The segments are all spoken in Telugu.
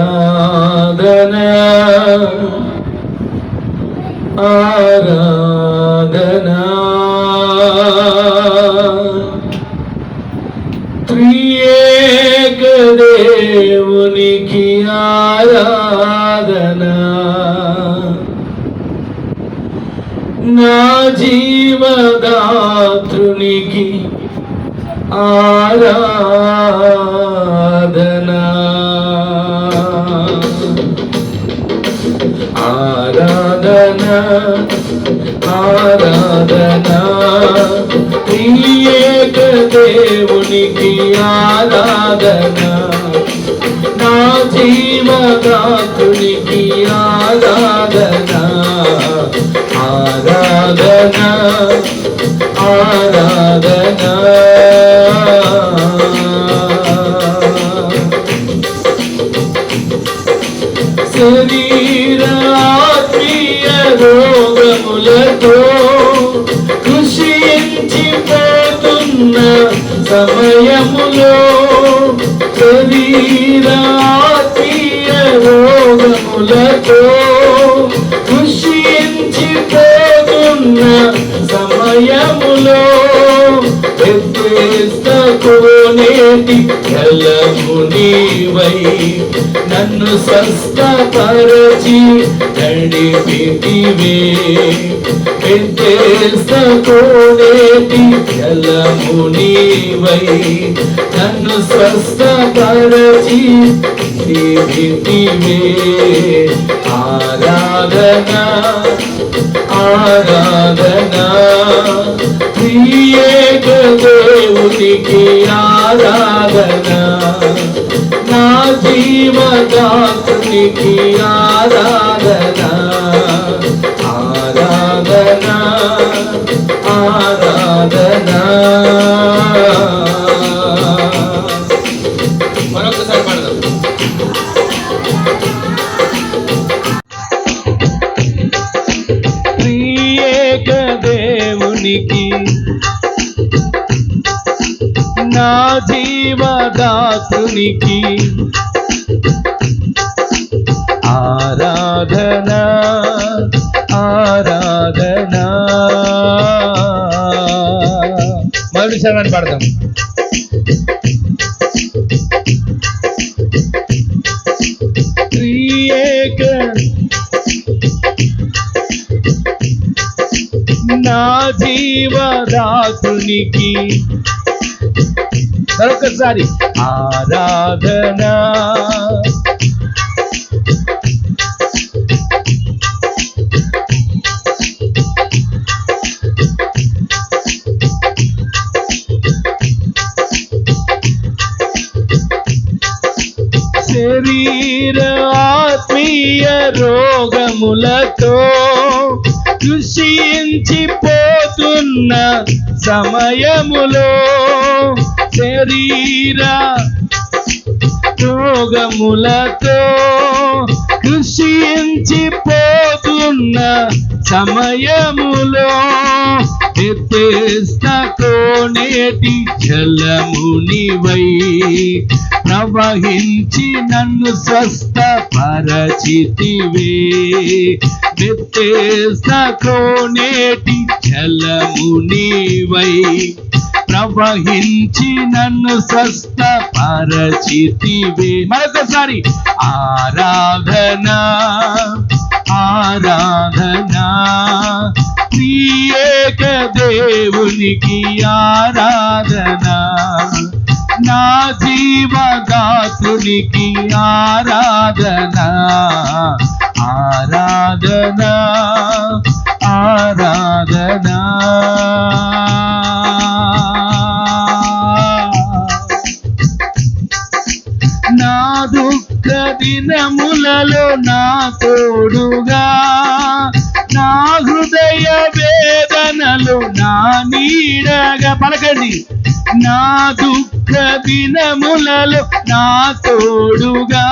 ఆరాధనా ఆరాధనా త్రియేక దేవునికి ఆరాధనా నా జీవదాతృనికి ఆరాధనా ఆరాధనా ఆరాధనా త్రియేక దేవునికి ఆరాధనా నా జీవదాతృనికి ఆరాధనా ఆరాధనా ఆరాధనా శరీర ఆత్మీయ రోగములతో కృషించిపోతున్న సమయములో శరీర ఆత్మీయ రోగములతో కృషించిపోతున్న సమయములో కోనేటి జలము నీవై నన్ను స్వస్థపరచి నడిపితివే కోనేటి జలము నీవై నన్ను స్వస్థపరచి నడిపితివే ఆరాధనా ఆరాధనా త్రియేక దేవునికి ఆరాధనా నా జీవదాతృనికి ఆరాధనా ఆరాధనా ఆరాధనా మరొకసారి పాడదాం. త్రియేక దేవునికి నా జీవదాతృనికి ఆరాధనా ఆరాధనా మరుసరాన్ని పాడదాం. త్రియేక నా జీవదాతృనికి మరొకసారి ఆరాధనా శరీర ఆత్మీయ రోగములతో కృషించిపోతున్న సమయములో శరీర రోగములతో కృషించిపోతున్న సమయములో కోనేటి జలమునివై ప్రవహించి నన్ను స్వస్థపరచితివే కోనేటి జలమునివై ప్రవహించి నన్ను స్వస్థపరచితివే మరొకసారి ఆరాధనా ఆరాధనా త్రియేక దేవునికి ఆరాధనా నా జీవదాతృనికి ఆరాధనా ఆరాధనా ఆరాధనా నా దుఃఖ దినములలో నా తోడుగా నా హృదయ వేదనలు నా నీడగా పలకండి నా దుఃఖ దినములలో నా తోడుగా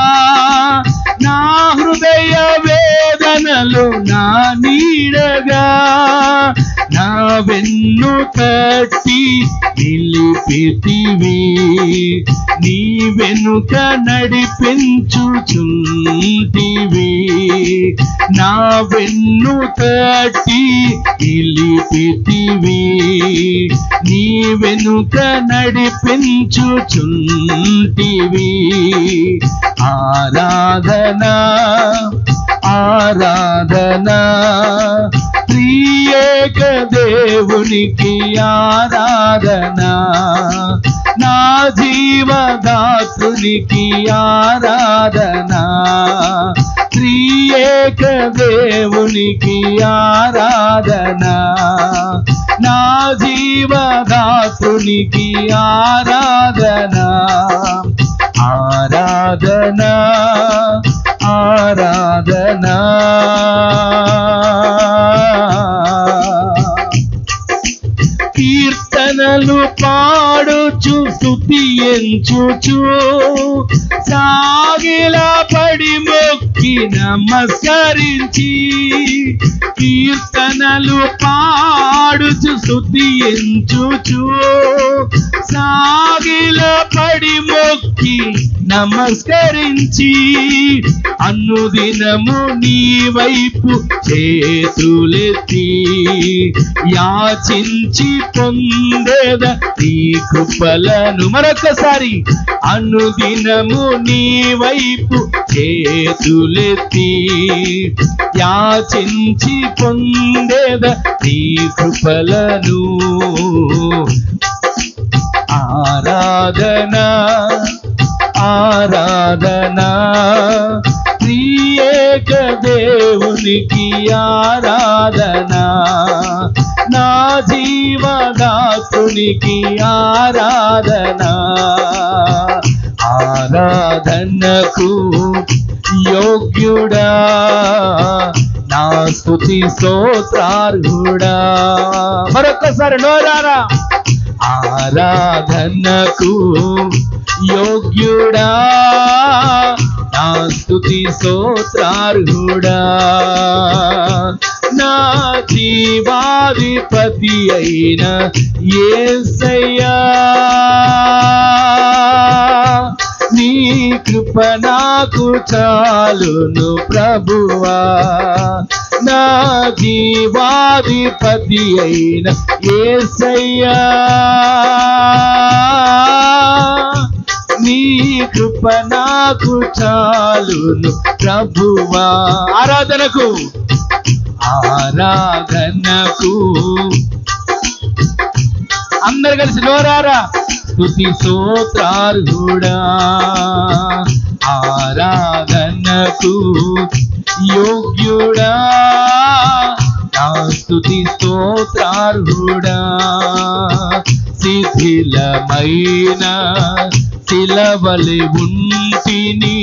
నా హృదయ వేదనలు వేదనలు నా నీడగా నా వెన్ను తట్టి నిలిపితివి నీ వెనుక నడిపించుచుంటివి నా వెన్ను తట్టి నిలిపితివి నీ వెనుక నడిపించుచుంటివి ఆరాధనా ఆరాధనా త్రియేక దేవునికి ఆరాధనా నా జీవదాత్రునికి ఆరాధనా త్రియేక దేవునికి ఆరాధనా నా జీవదాత్రునికి ఆరాధనా ఆరాధనా ఆరాధనా కీర్తనలు పాడుచు స్తుతించుచు సాగిలా పడి మొక్కి నమస్కరించి కీర్తనలు పాడుచు స్తుతించుచు సాగిలా పడి మొక్కి నమస్కరించి అనుదినము నీ వైపు చేతులెత్తి యాచించి పొందేద నీ కృపలను మరొకసారి అనుదినము నీ వైపు చేతులెత్తి యాచించి పొందేద నీ కృపలను ఆరాధనా ఆరాధనా త్రియేక దేవునికి ఆరాధనా నా జీవదాత్రునికి ఆరాధనా ఆరాధనకు యోగ్యుడా నా స్తుతి స్తోత్రార్హుడా మరొకసారి నోరారా ఆరాధనకు యోగ్యుడా నా స్తుతి స్తోత్రార్హుడా నా జీవాధిపతి అయిన యేసయ్యా నీ కృప నాకు చాలును ప్రభువా నా జీవాధిపతి అయిన యేసయ్యా నీ కృప నాకు చాలును ప్రభువా ఆరాధనకు ఆరాధనకు అందరు కలిసి నోరారా స్తుతి స్తోత్రార్హుడా ఆరాధనకు యోగ్యుడా నా స్తుతి స్తోత్రార్హుడా శిథిలమైన శిలవలె ఉంటిని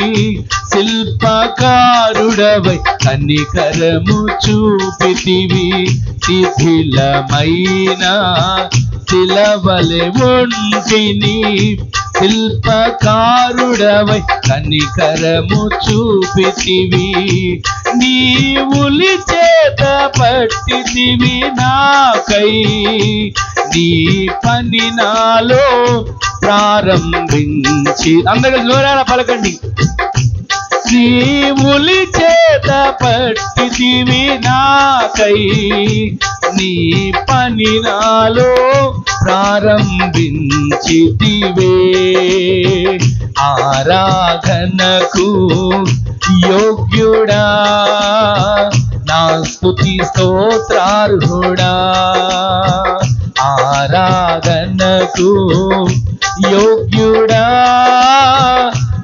శిల్పకారుడవై కనికరము చూపితివి శిథిలమైన శిలవలె ఉంటిని శిల్పకారుడవై కనికరము చూపితివి నీవులి చేత పట్టితివి నాకై నీ పని నాలో ప్రారంభించి అందరూ జోరారా పలకండి నీవులి చేత పట్టితివి నాకై నీ పని నాలో ప్రారంభించితివే ఆరాధనకు యోగ్యుడా నా స్తుతి స్తోత్రార్హుడా ఆరాధనకు యోగ్యుడా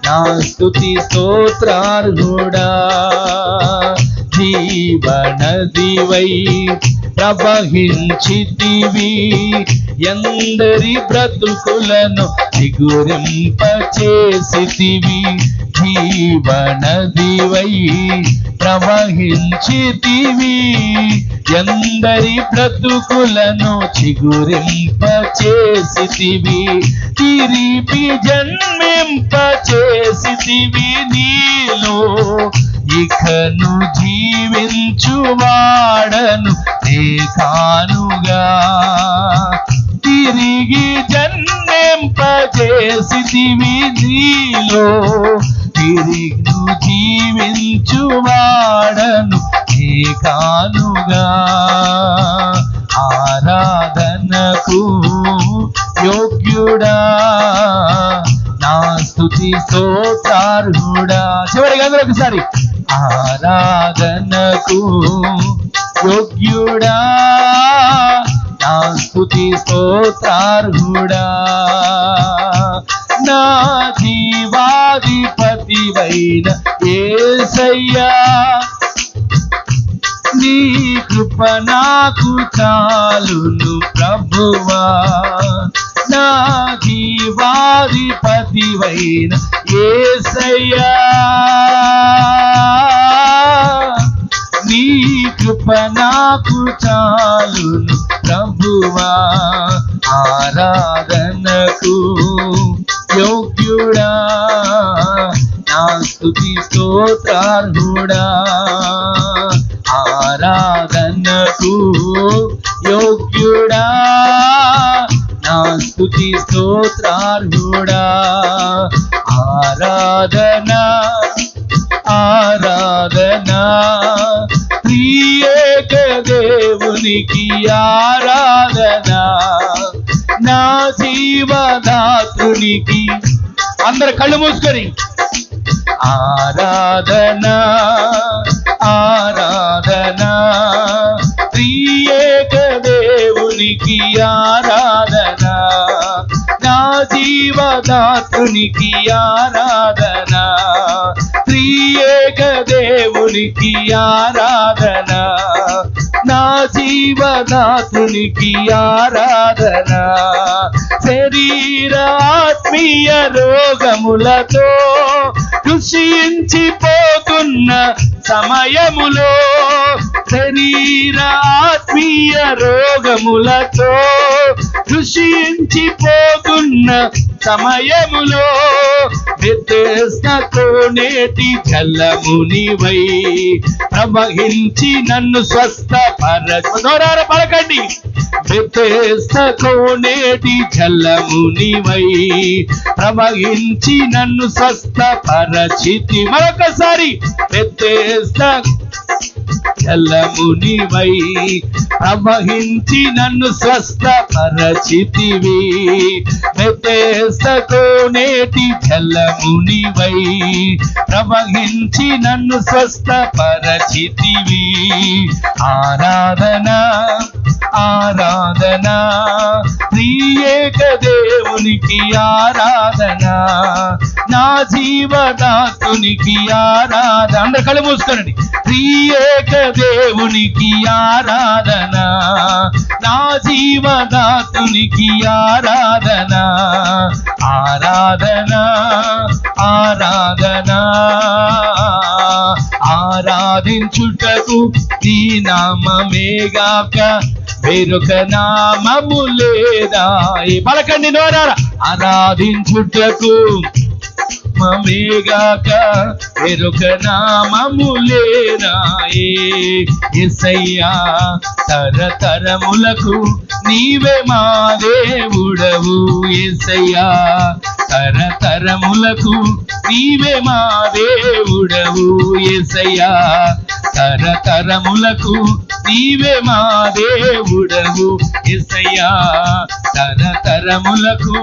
నా స్తుతి స్తోత్రార్హుడా జీవనదివై ప్రవహించితివి ఎందరి బ్రతుకులను చిగురింపచేసితివి జీవనదివై ప్రవహించితివి ఎందరి బ్రతుకులను చిగురింపచేసితివి తిరిపి జన్మింపచేసితివి నీలో ఇకను జీవించ జీవించువాడను నే కానుగా. తిరిగి జన్మింపజేసితివి నీలో, తిరిగి జీవించువాడను నే కానుగా. ఆరాధనకు యోగ్యుడా, నా స్తుతి స్తోత్రార్హుడా. చివరిగా అందరూ ఒకసారి, ఆరాధనకు యోగ్యుడా, నా స్తుతి స్తోత్రార్హుడా. నా జీవాధిపతివైన యేసయ్యా, నీ కృప నాకు చాలును ప్రభువా. నా జీవాధిపతివైన యేసయ్యా, నీ కృప నాకు చాలును ప్రభువా. ఆరాధనకు యోగ్యుడా, నా స్తుతి స్తోత్రార్హుడా. ఆరాధనకు యోగ్యుడా, నా స్తుతి స్తోత్రార్హుడా. ఆరాధన ఆరాధన త్రియేక దేవునికి ఆరాధన, నా జీవదాత్రునికి. అందరు కళ్ళు మూసుకొని, ఆరాధన ఆరాధన త్రియేక దేవునికి ఆరాధన, నా జీవదాత్రునికి ఆరాధన. త్రియేక దేవునికి ఆరాధన, నా జీవదాత్రునికి ఆరాధన. శరీర ఆత్మీయ రోగములతో కృషించిపోతున్న సమయములో, శరీర ఆత్మీయ రోగములతో కృషించిపోతున్న సమయములో, బెతెస్దా నేటి జలమునివై ప్రవహించి నన్ను స్వస్థపరచు. పలకండి, బెతెస్దా నేటి జలమునివై ప్రవహించి నన్ను స్వస్థపరచితి. మరొకసారి, బెతెస్దా జలమునివై ప్రవహించి నన్ను స్వస్థపరచితివి. బెతెస్దా నేటి జలమునివై ప్రవహించి నన్ను స్వస్థపరచితివి. ఆరాధన ఆరాధన త్రియేక దేవునికి ఆరాధన, నా జీవదాత్రునికి ఆరాధన. అందరు కళ్ళు మూసుకోనండి. త్రియేక దేవునికి ఆరాధన, నా జీవదాత్రునికి ఆరాధన. ఆరాధన ఆరాధన ఆరాధించుటకు నీ నామమేగాక వేరొక నామము లేదా. పలకండి నోరారా, ఆరాధించుటకు నామమేగాక వేరొక నామము లేదా. యేసయ్యా, తరతరములకు నీవే మా దేవుడవు. యేసయ్యా, తరతరములకు నీవే మా దేవుడవు. యేసయ్యా, తరతరములకు నీవే మా దేవుడవు. యేసయ్యా, తరతరములకు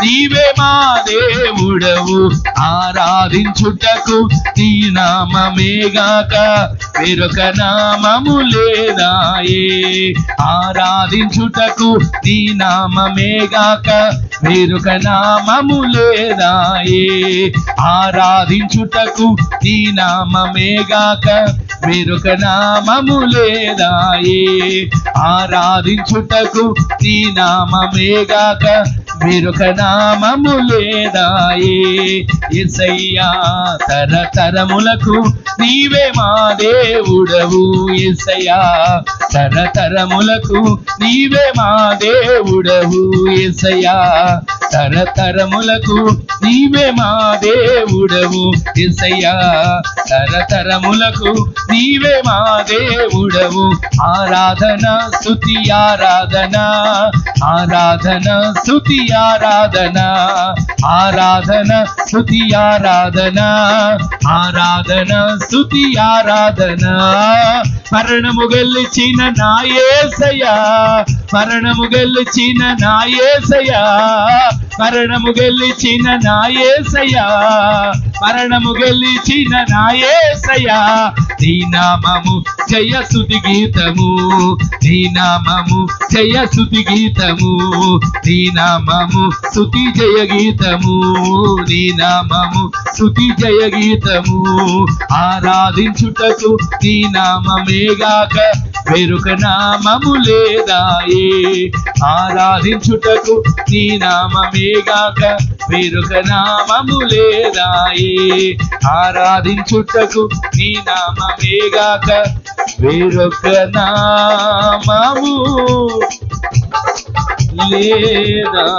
నీవే మా దేవుడవు. ఆరాధించుటకు నీ నామమేగాక వేరొక నామము లేదాయే. ఆరాధించుటకు నీ నామమేగాక వేరొక నామము లేదాయే. ఆరాధించుటకు నీ నామమేగాక వేరొక నామము లేదాయే. ఆరాధించుటకు నీ నామమేగాక వేరొక నామము లేదాయే. యేసయ్యా, తరతరములకు నీవే మా దేవుడవు. యేసయ్యా, తరతరములకు నీవే మా దేవుడవు. యేసయ్యా, తరతరములకు నీవే మా దేవుడవు యేసయ్యా, తరతరములకు నీవే మా దేవుడవు. ఆరాధన స్తుతి ఆరాధన, ఆరాధన స్తుతి ఆరాధన, ఆరాధన స్తుతి ఆరాధన, ఆరాధన స్తుతి ఆరాధన. మరణము గెలిచిన నా యేసయ్యా, మరణము గెలిచిన నా యేసయ్యా, మరణము గెలిచిన నా యేసయ్యా, మరణము గెలిచిన నా యేసయ్యా. నీ నామము జయ స్తుతి గీతము, నీ నామము జయ స్తుతి గీతము, నీ నామము స్తుతి జయ గీతము, నీ నామము స్తుతి జయ గీతము. ఆరాధించుటకు నీ నామమేగాక వేరొక నామము లేదాయే, ఆరాధించుటకు నీ నామమేగాక వేరొక నామము లేదాయే, ఆరాధించుటకు నీ నామమేగాక వేరొక నామము లేదాయే.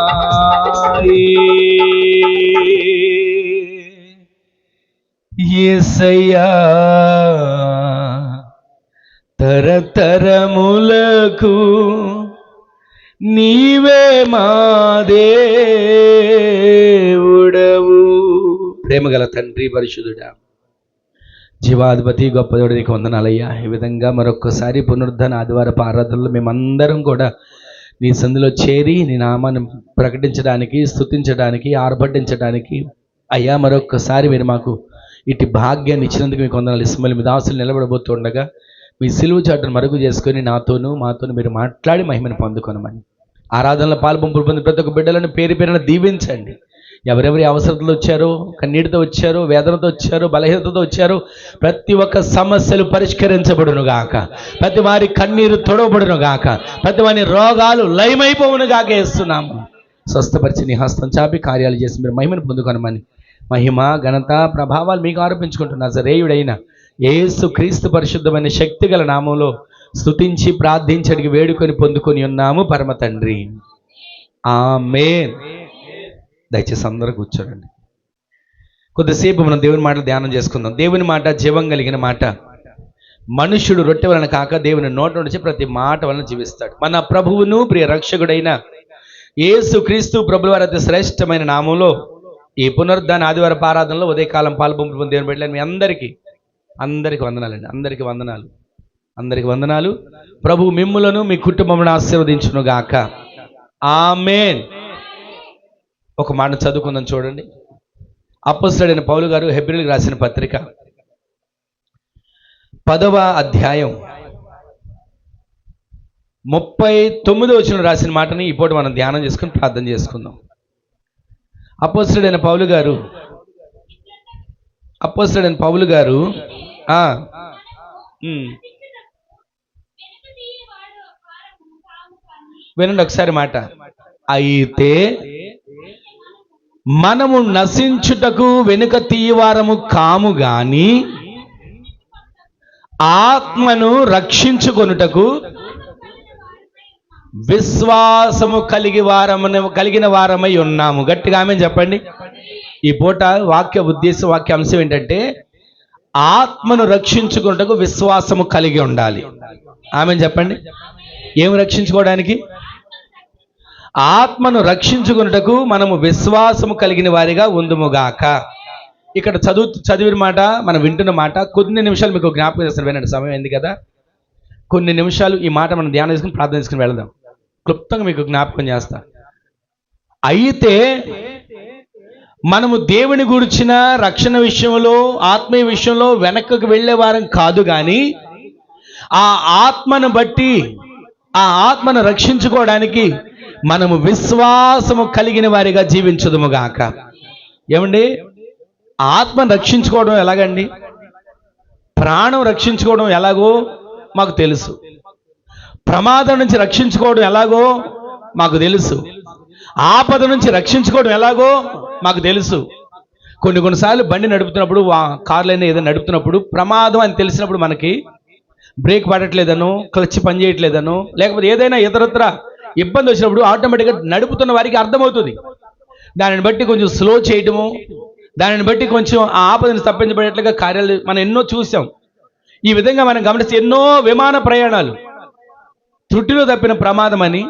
యేసయ్యా, తరతరములకు నీవే మా దేవుడవు. ప్రేమగల తండ్రి, పరిశుద్ధుడా, జీవాధిపతి, గొప్ప దేవుడు, నీకు వందనాలయ్యా. ఈ విధంగా మరొక్కసారి పునరుద్ధరణ ఆదివారపు ఆరాధనలో మేమందరం కూడా నీ సంధిలో చేరి నీ నామాన్ని ప్రకటించడానికి, స్తుతించడానికి, ఆర్భటించడానికి అయ్యా మరొక్కసారి మీరు మాకు ఇటు భాగ్యాన్ని ఇచ్చినందుకు మీకు వందనాలు. ఇస్మాయిల్ మీ దాసులు నిలబడబోతుండగా మీ సిలువ చాటును మరుగు చేసుకొని మాతోను మీరు మాట్లాడి మహిమను పొందుకొనమని, ఆరాధనలో పాల్పంపులు పొంది ప్రతి ఒక్క బిడ్డలను పేరు పేరున దీవించండి. ఎవరెవరి అవసరతలు వచ్చారో, కన్నీటితో వచ్చారో, వేదనతో వచ్చారో, బలహీనతతో వచ్చారో, ప్రతి ఒక్క సమస్యలు పరిష్కరించబడును గాక, ప్రతి వారి కన్నీరు తొడవబడును గాక, ప్రతి వారి రోగాలు లయమైపోవును గాక వేస్తున్నాము. స్వస్థపరిచి నీ హస్తం చాపి కార్యాలు చేసి మీరు మహిమను పొందుకొనమని, మహిమ ఘనత ప్రభావాలు మీకు ఆరోపించుకుంటున్నా సరేయుడైన యేసు క్రీస్తు పరిశుద్ధమైన శక్తి గల నామంలో స్తుతించి ప్రార్థించడికి వేడుకొని పొందుకొని ఉన్నాము పరమ తండ్రి, ఆమేన్. దయచేసి అందరూ కూర్చోండి. కొద్దిసేపు మనం దేవుని మాటలు ధ్యానం చేసుకుందాం. దేవుని మాట జీవం కలిగిన మాట. మనుష్యుడు రొట్టె వలన కాక దేవుని నోట నుంచి ప్రతి మాట వలన జీవిస్తాడు. మన ప్రభువును ప్రియ రక్షకుడైన యేసు క్రీస్తు ప్రభుల వారి అతి శ్రేష్టమైన నామంలో ఈ పునరుద్ధాన ఆదివారపు ఆరాధనలో ఉదయకాలం పాల్పంపులు పొంది దేవుని బిడ్డలను మీ అందరికీ వందనాలండి. అందరికి వందనాలు. ప్రభు మిమ్ములను మీ కుటుంబమును ఆశీర్వదించును గాక, ఆమేన్. ఒక మాట చదువుకుందాం చూడండి. అపోస్తలుడైన పౌలు గారు హెబ్రీయులకు రాసిన పత్రిక 10వ అధ్యాయం 39వ వచనం రాసిన మాటని ఇప్పుడు మనం ధ్యానం చేసుకుని ప్రార్థన చేసుకుందాం. అపోస్తలుడైన పౌలు గారు వినండి ఒకసారి మాట. అయితే మనము నశించుటకు వెనుక తీయవారము కాము గాని ఆత్మను రక్షించుకొనుటకు విశ్వాసము కలిగిన వారమై ఉన్నాము. గట్టిగా ఆమేన్ చెప్పండి. ఈ పూట వాక్య అంశం ఏంటంటే ఆత్మను రక్షించుకొనుటకు విశ్వాసము కలిగి ఉండాలి. ఆమేన్ చెప్పండి. ఏమి రక్షించుకోవడానికి? ఆత్మను రక్షించుకొనుటకు మనము విశ్వాసము కలిగిన వారిగా ఉందుముగాక. ఇక్కడ చదివిన మాట, మనం వింటున్న మాట కొన్ని నిమిషాలు మీకు జ్ఞాపకం చేస్తాను. వినండి, సమయం అయింది కదా. కొన్ని నిమిషాలు ఈ మాట మనం ధ్యానం చేసుకుని ప్రార్థన చేసుకుని వెళదాం. క్లుప్తంగా మీకు జ్ఞాపకం చేస్తా. అయితే మనము దేవుని గురించిన రక్షణ విషయంలో, ఆత్మీయ విషయంలో వెనక్కి వెళ్ళే వారం కాదు, కానీ ఆ ఆత్మను బట్టి, ఆ ఆత్మను రక్షించుకోవడానికి మనము విశ్వాసము కలిగిన వారిగా జీవించుదుముగాక. ఏమండి, ఆత్మను రక్షించుకోవడం ఎలాగండి? ప్రాణం రక్షించుకోవడం ఎలాగో మాకు తెలుసు. ప్రమాదం నుంచి రక్షించుకోవడం ఎలాగో మాకు తెలుసు. ఆపద నుంచి రక్షించుకోవడం ఎలాగో మాకు తెలుసు. కొన్నిసార్లు బండి నడుపుతున్నప్పుడు, కార్లైనా ఏదైనా నడుపుతున్నప్పుడు ప్రమాదం అని తెలిసినప్పుడు మనకి బ్రేక్ పడట్లేదనో, క్లచ్ పనిచేయట్లేదనో, లేకపోతే ఏదైనా ఇతరత్ర ఇబ్బంది వచ్చినప్పుడు ఆటోమేటిక్గా నడుపుతున్న వారికి అర్థమవుతుంది. దానిని బట్టి కొంచెం స్లో చేయటము, దానిని బట్టి కొంచెం ఆ ఆపదను తప్పించబడేట్లుగా కార్యాలు మనం ఎన్నో చూసాం. ఈ విధంగా మనం గమనిస్తే ఎన్నో విమాన ప్రయాణాలు త్రుటిలో తప్పిన ప్రమాదం అని,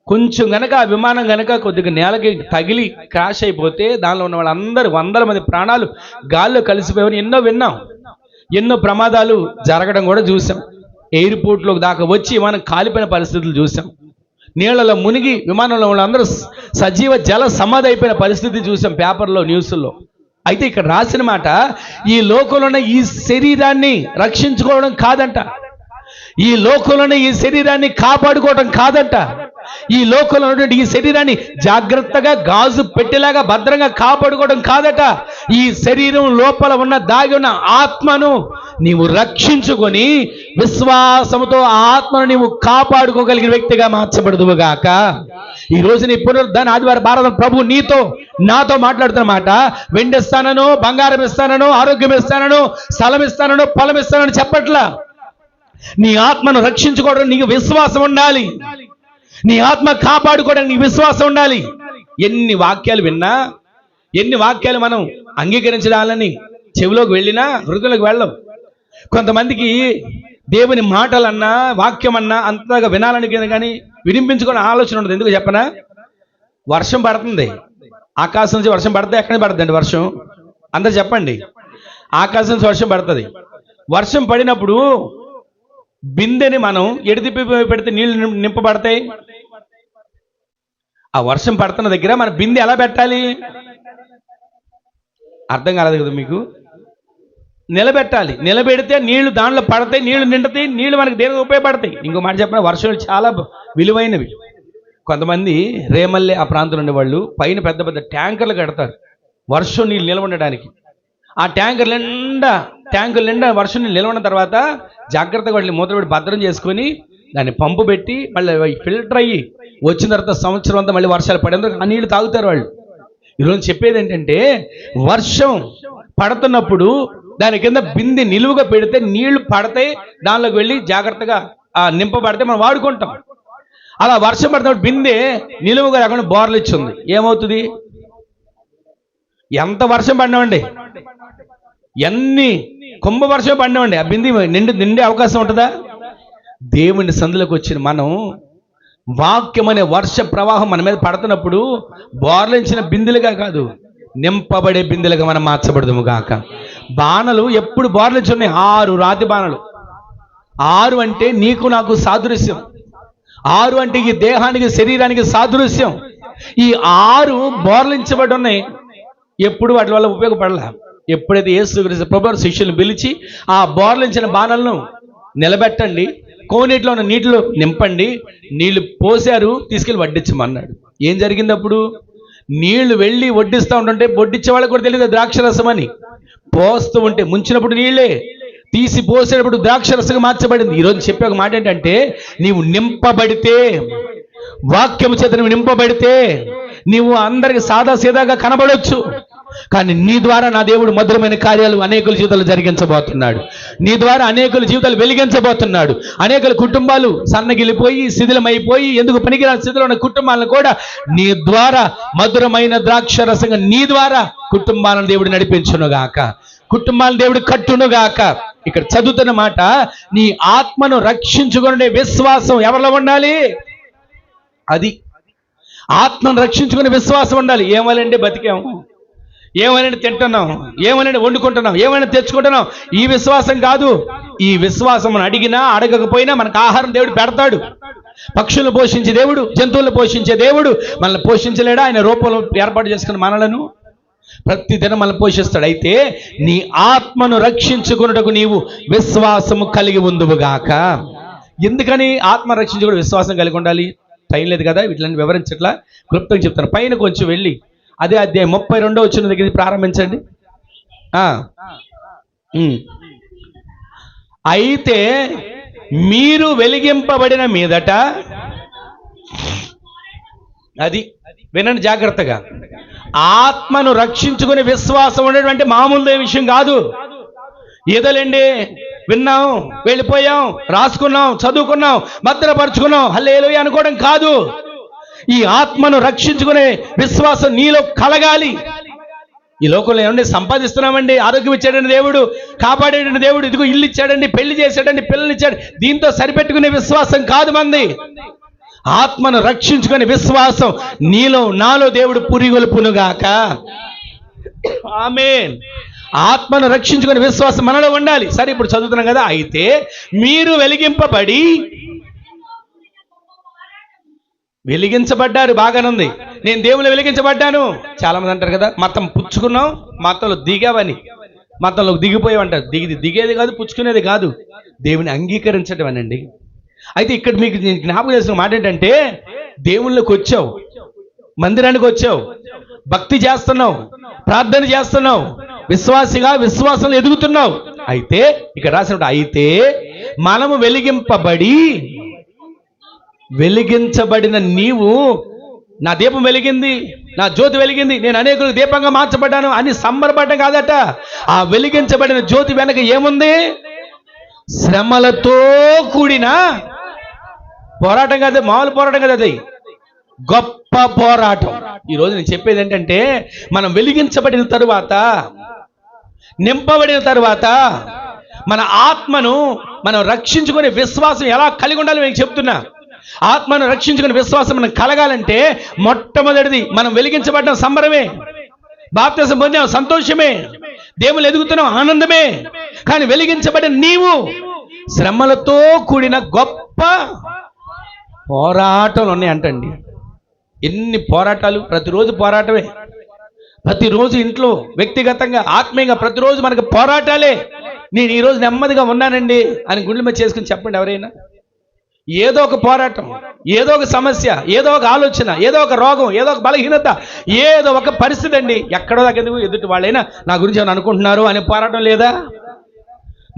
కొంచెం గనక ఆ విమానం గనక కొద్దిగా నేలకి తగిలి క్రాష్ అయిపోతే దానిలో ఉన్న వాళ్ళందరూ 100 మంది ప్రాణాలు గాల్లో కలిసిపోయామని ఎన్నో విన్నాం. ఎన్నో ప్రమాదాలు జరగడం కూడా చూసాం. ఎయిర్పోర్ట్లోకి దాకా వచ్చి విమానం కాలిపోయిన పరిస్థితులు చూసాం. నీళ్లలో మునిగి విమానంలో వాళ్ళందరూ సజీవ జల సమాధి అయిపోయిన పరిస్థితి చూసాం పేపర్లో, న్యూస్లో. అయితే ఇక్కడ రాసిన మాట, ఈ లోకంలోనే ఈ శరీరాన్ని రక్షించుకోవడం కాదంట, ఈ లోకంలోనే ఈ శరీరాన్ని కాపాడుకోవడం కాదంట, ఈ లోకంలో ఉన్నటువంటి ఈ శరీరాన్ని జాగ్రత్తగా గాజు పెట్టేలాగా భద్రంగా కాపాడుకోవడం కాదట. ఈ శరీరం లోపల ఉన్న దాగి ఉన్న ఆత్మను నీవు రక్షించుకొని విశ్వాసముతో ఆ ఆత్మను నీవు కాపాడుకోగలిగిన వ్యక్తిగా మార్చబడదువుగాక. ఈ రోజు నీ పునరుద్ధాన ఆదివారం భారతం ప్రభు నీతో నాతో మాట్లాడుతున్నమాట, వెండి ఇస్తానను, బంగారం ఇస్తానను, ఆరోగ్యం ఇస్తానను, స్థలం ఇస్తానను, పొలం ఇస్తానని చెప్పట్లా. నీ ఆత్మను రక్షించుకోవడం నీకు విశ్వాసం ఉండాలి. నీ ఆత్మ కాపాడుకోవడానికి నీకు విశ్వాసం ఉండాలి. ఎన్ని వాక్యాలు విన్నా, ఎన్ని వాక్యాలు మనం అంగీకరించాలని చెవిలోకి వెళ్ళినా హృదయంలోకి వెళ్ళం. కొంతమందికి దేవుని మాటలన్నా వాక్యం అన్నా అంతగా వినాలని కానీ వినిపించుకునే ఆలోచన ఉండదు. ఎందుకు చెప్పనా? వర్షం పడుతుంది, ఆకాశం నుంచి వర్షం పడితే ఎక్కడ పడుతుందండి వర్షం? అందరు చెప్పండి. ఆకాశం నుంచి వర్షం పడుతుంది. వర్షం పడినప్పుడు బిందెని మనం ఎడితిప్పి పెడితే నీళ్లు నింపబడతాయి. ఆ వర్షం పడుతున్న దగ్గర మన బిందె ఎలా పెట్టాలి? అర్థం కాలేదు కదా మీకు? నిలబెట్టాలి. నిలబెడితే నీళ్లు దాంట్లో పడతాయి, నీళ్లు నిండుతాయి, నీళ్లు మనకు దేనికి ఉపయోగపడతాయి. ఇంకో మాట చెప్పిన, వర్షాలు చాలా విలువైనవి. కొంతమంది రేమల్లె ఆ ప్రాంతంలో ఉండేవాళ్ళు పైన పెద్ద పెద్ద ట్యాంకర్లు కడతారు వర్షం నీళ్ళు నిల్వ ఉండడానికి. ఆ ట్యాంకుల నిండా వర్షం నీళ్ళు నిల్వ ఉన్న తర్వాత జాగ్రత్తగా వాటిని మూతపెట్టి భద్రం చేసుకొని దాన్ని పంపు పెట్టి మళ్ళీ ఫిల్టర్ అయ్యి వచ్చిన తర్వాత సంవత్సరం అంతా మళ్ళీ వర్షాలు పడేందుకు ఆ నీళ్ళు తాగుతారు వాళ్ళు. ఈరోజు చెప్పేది ఏంటంటే, వర్షం పడుతున్నప్పుడు దాని కింద బిందె నిలువుగా పెడితే నీళ్లు పడతాయి, దానిలోకి వెళ్ళి జాగ్రత్తగా నింపబడితే మనం వాడుకుంటాం. అలా వర్షం పడుతున్నప్పుడు బిందె నిలువుగా రాకుండా బోర్లు ఇచ్చింది, ఏమవుతుంది? ఎంత వర్షం పడినామండి, ఎన్ని కుంభ వర్షం పడినామండి, ఆ బిందె నిండే అవకాశం ఉంటుందా? దేవుని సందులోకి వచ్చిన మనం వాక్యం అనే వర్ష ప్రవాహం మన మీద పడుతున్నప్పుడు బోర్లించిన బిందెలుగా కాదు, నింపబడే బిందెలుగా మనం మార్చబడదుము గాక. బాణలు ఎప్పుడు బోర్లించి ఉన్నాయి? 6 రాతి బాణలు. 6 అంటే నీకు నాకు సాదృశ్యం. 6 అంటే ఈ దేహానికి శరీరానికి సాదృశ్యం. ఈ 6 బోర్లించబడి ఉన్నాయి. ఎప్పుడు వాటి వల్ల ఉపయోగపడలే. ఎప్పుడైతే యేసుక్రీస్తు ప్రభువు శిష్యులను పిలిచి ఆ బోర్లించిన బాణలను నిలబెట్టండి, కోనేటిలో ఉన్న నీటిలో నింపండి, నీళ్లు పోసారు, తీసుకెళ్ళి వడ్డించమన్నాడు. ఏం జరిగింది అప్పుడు? నీళ్లు వెళ్ళి వడ్డిస్తూ ఉంటుంటే వడ్డించే వాళ్ళకి కూడా తెలియదు ద్రాక్షరసం అని. పోస్తూ ఉంటే ముంచినప్పుడు నీళ్ళే, తీసి పోసేటప్పుడు ద్రాక్షరసంగా మార్చబడింది. ఈరోజు చెప్పే ఒక మాట ఏంటంటే, నీవు నింపబడితే, వాక్యము చేత నువ్వు నింపబడితే నీవు అందరికి సాదా సీదాగా కనబడవచ్చు, కానీ నీ ద్వారా నా దేవుడు మధురమైన కార్యాలు అనేకుల జీవితాలు జరిగించబోతున్నాడు. నీ ద్వారా అనేకుల జీవితాలు వెలిగించబోతున్నాడు. అనేకుల కుటుంబాలు సన్నగిలిపోయి శిథిలమైపోయి ఎందుకు పనికిరాని స్థితిలో ఉన్న కుటుంబాలను కూడా నీ ద్వారా మధురమైన ద్రాక్షరసంగా నీ ద్వారా కుటుంబాలను దేవుడు నడిపించునుగాక, కుటుంబాలను దేవుడు కట్టునుగాక. ఇక్కడ చదువుతున్న మాట, నీ ఆత్మను రక్షించుకునే విశ్వాసం ఎవరిలో ఉండాలి? అది ఆత్మను రక్షించుకునే విశ్వాసం ఉండాలి. ఏమోలండి బతికాము, ఏమైనా తింటున్నాం, ఏమైనా వండుకుంటున్నాం, ఏమైనా తెచ్చుకుంటున్నాం, ఈ విశ్వాసం కాదు. ఈ విశ్వాసం మనం అడిగినా అడగకపోయినా మనకు ఆహారం దేవుడు పెడతాడు. పక్షులను పోషించే దేవుడు, జంతువులను పోషించే దేవుడు మనల్ని పోషించలేడా? ఆయన రూపంలో ఏర్పాటు చేసుకున్న మనలను ప్రతిదినం మనల్ని పోషిస్తాడు. అయితే నీ ఆత్మను రక్షించుకున్నటకు నీవు విశ్వాసము కలిగి ఉందువుగాక. ఎందుకని ఆత్మ రక్షించుకుని విశ్వాసం కలిగి ఉండాలి? టైం లేదు కదా వీటిని వివరించట్లా, క్లుప్తంగా చెప్తాను. పైన కొంచెం వెళ్ళి అదే అధ్యాయం 32వ వచనం దగ్గర ప్రారంభించండి. అయితే మీరు వెలిగింపబడిన మీదట, అది వినండి జాగ్రత్తగా, ఆత్మను రక్షించుకునే విశ్వాసం ఉండేటువంటి మామూలు విషయం కాదు. ఏదోలేండి విన్నాం, వెళ్ళిపోయాం, రాసుకున్నాం, చదువుకున్నాం, భద్రపరుచుకున్నాం, హల్లెలూయా అనుకోవడం కాదు. ఈ ఆత్మను రక్షించుకునే విశ్వాసం నీలో కలగాలి. ఈ లోకంలో ఏమండి సంపాదిస్తున్నామండి, ఆరోగ్యం ఇచ్చాడండి దేవుడు, కాపాడేటండి దేవుడు, ఇదిగో ఇల్లు ఇచ్చాడండి, పెళ్లి చేశాడండి, పిల్లలు ఇచ్చాడు, దీంతో సరిపెట్టుకునే విశ్వాసం కాదు మంది. ఆత్మను రక్షించుకునే విశ్వాసం నీలో నాలో దేవుడు పురిగొల్పునుగాక. ఆమేన్. ఆత్మను రక్షించుకునే విశ్వాసం మనలో ఉండాలి. సరే, ఇప్పుడు చదువుతున్నాం కదా. అయితే మీరు వెలిగించబడ్డారు. బాగానుంది. నేను దేవుళ్ళు వెలిగించబడ్డాను. చాలా మంది అంటారు కదా, మతం పుచ్చుకున్నాం, మతంలో దిగావని, మతంలో దిగిపోయావంటారు. దిగేది కాదు, పుచ్చుకునేది కాదు, దేవుని అంగీకరించడం అనండి. అయితే ఇక్కడ మీకు నేను జ్ఞాపకం చేసిన మాట ఏంటంటే, దేవుళ్ళకి వచ్చావు, మందిరానికి వచ్చావు, భక్తి చేస్తున్నావు, ప్రార్థన చేస్తున్నావు, విశ్వాసిగా విశ్వాసంలో ఎదుగుతున్నావు. అయితే ఇక్కడ రాసినట్టు, అయితే మనము వెలిగించబడిన నీవు, నా దీపం వెలిగింది, నా జ్యోతి వెలిగింది, నేను అనేకులకు దీపంగా మార్చబడ్డాను అని సంబరపడ్డం కాదట. ఆ వెలిగించబడిన జ్యోతి వెనక ఏముంది? శ్రమలతో కూడిన పోరాటం కాదు, మామూలు పోరాటం కాదు, అది గొప్ప పోరాటం. ఈరోజు నేను చెప్పేది ఏంటంటే, మనం వెలిగించబడిన తరువాత, నింపబడిన తరువాత మన ఆత్మను మనం రక్షించుకునే విశ్వాసం ఎలా కలిగి ఉండాలి నేను చెప్తున్నా. ఆత్మను రక్షించుకునే విశ్వాసం మనం కలగాలంటే మొట్టమొదటిది మనం వెలిగించబడ్డం సంబరమే, బాప్తిసం పొందాం సంతోషమే, దేవుళ్ళు ఎదుగుతున్నాం ఆనందమే. కానీ వెలిగించబడిన నీవు శ్రమలతో కూడిన గొప్ప పోరాటాలు ఉన్నాయంటండి. ఎన్ని పోరాటాలు! ప్రతిరోజు పోరాటమే, ప్రతిరోజు ఇంట్లో, వ్యక్తిగతంగా, ఆత్మీయంగా ప్రతిరోజు మనకు పోరాటాలే. నేను ఈరోజు నెమ్మదిగా ఉన్నానండి అని గుండెల మీద చేసుకుని చెప్పండి ఎవరైనా. ఏదో ఒక పోరాటం, ఏదో ఒక సమస్య, ఏదో ఒక ఆలోచన, ఏదో ఒక రోగం, ఏదో ఒక బలహీనత, ఏదో ఒక పరిస్థితి అండి. ఎక్కడో దగ్గర ఎదుటి వాళ్ళైనా నా గురించి ఏమైనా అనుకుంటున్నారు అనే పోరాటం లేదా?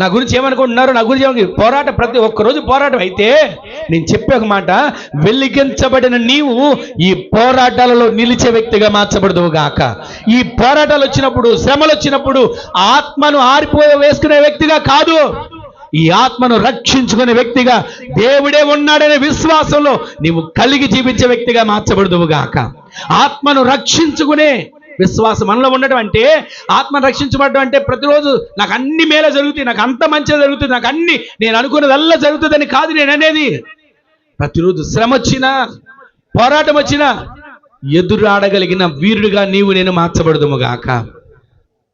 నా గురించి ఏమనుకుంటున్నారు, నా గురించి ఏమని పోరాటం, ప్రతి ఒక్కరోజు పోరాటం. అయితే నేను చెప్పే ఒక మాట, వెలిగించబడిన నీవు ఈ పోరాటాలలో నిలిచే వ్యక్తిగా మార్చబడదువు గాక. ఈ పోరాటాలు వచ్చినప్పుడు, శ్రమలు వచ్చినప్పుడు ఆత్మను వేసుకునే వ్యక్తిగా కాదు, ఈ ఆత్మను రక్షించుకునే వ్యక్తిగా, దేవుడే ఉన్నాడనే విశ్వాసంలో నీవు కలిగి జీవించే వ్యక్తిగా మార్చబడదువు గాక. ఆత్మను రక్షించుకునే విశ్వాసం మనలో ఉండటం అంటే, ఆత్మను రక్షించబడడం అంటే ప్రతిరోజు నాకు అన్ని మేలు జరుగుతాయి, నాకు అంత మంచిగా జరుగుతుంది, నాకు అన్ని నేను అనుకున్నదల్లా జరుగుతుందని కాదు నేను అనేది. ప్రతిరోజు శ్రమ వచ్చినా, పోరాటం వచ్చినా ఎదురాడగలిగిన వీరుడిగా నీవు నేను మార్చబడదుము గాక.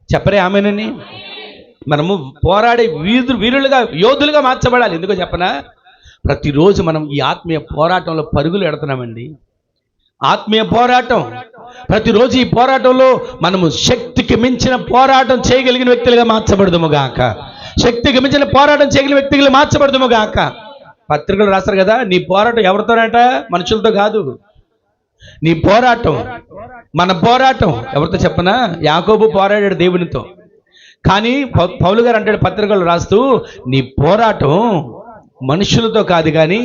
చెప్పరే ఆమెనని. మనము పోరాడే వీరులుగా, యోధులుగా మార్చబడాలి. ఎందుకో చెప్పనా, ప్రతిరోజు మనం ఈ ఆత్మీయ పోరాటంలో పరుగులు ఎడుతున్నామండి. ఆత్మీయ పోరాటం, ప్రతిరోజు ఈ పోరాటంలో మనము శక్తికి మించిన పోరాటం చేయగలిగిన వ్యక్తులుగా మార్చబడదుము గాక. శక్తికి మించిన పోరాటం చేయగలిగిన వ్యక్తులుగా మార్చబడదుము గాక. పత్రికలు రాస్తారు కదా, నీ పోరాటం ఎవరితోనట? మనుషులతో కాదు. నీ పోరాటం, మన పోరాటం ఎవరితో చెప్పనా? యాకోబు పోరాడాడు దేవునితో. కానీ పౌలు గారు అంటాడు పత్రికలు రాస్తూ, నీ పోరాటం మనుషులతో కాదు, కానీ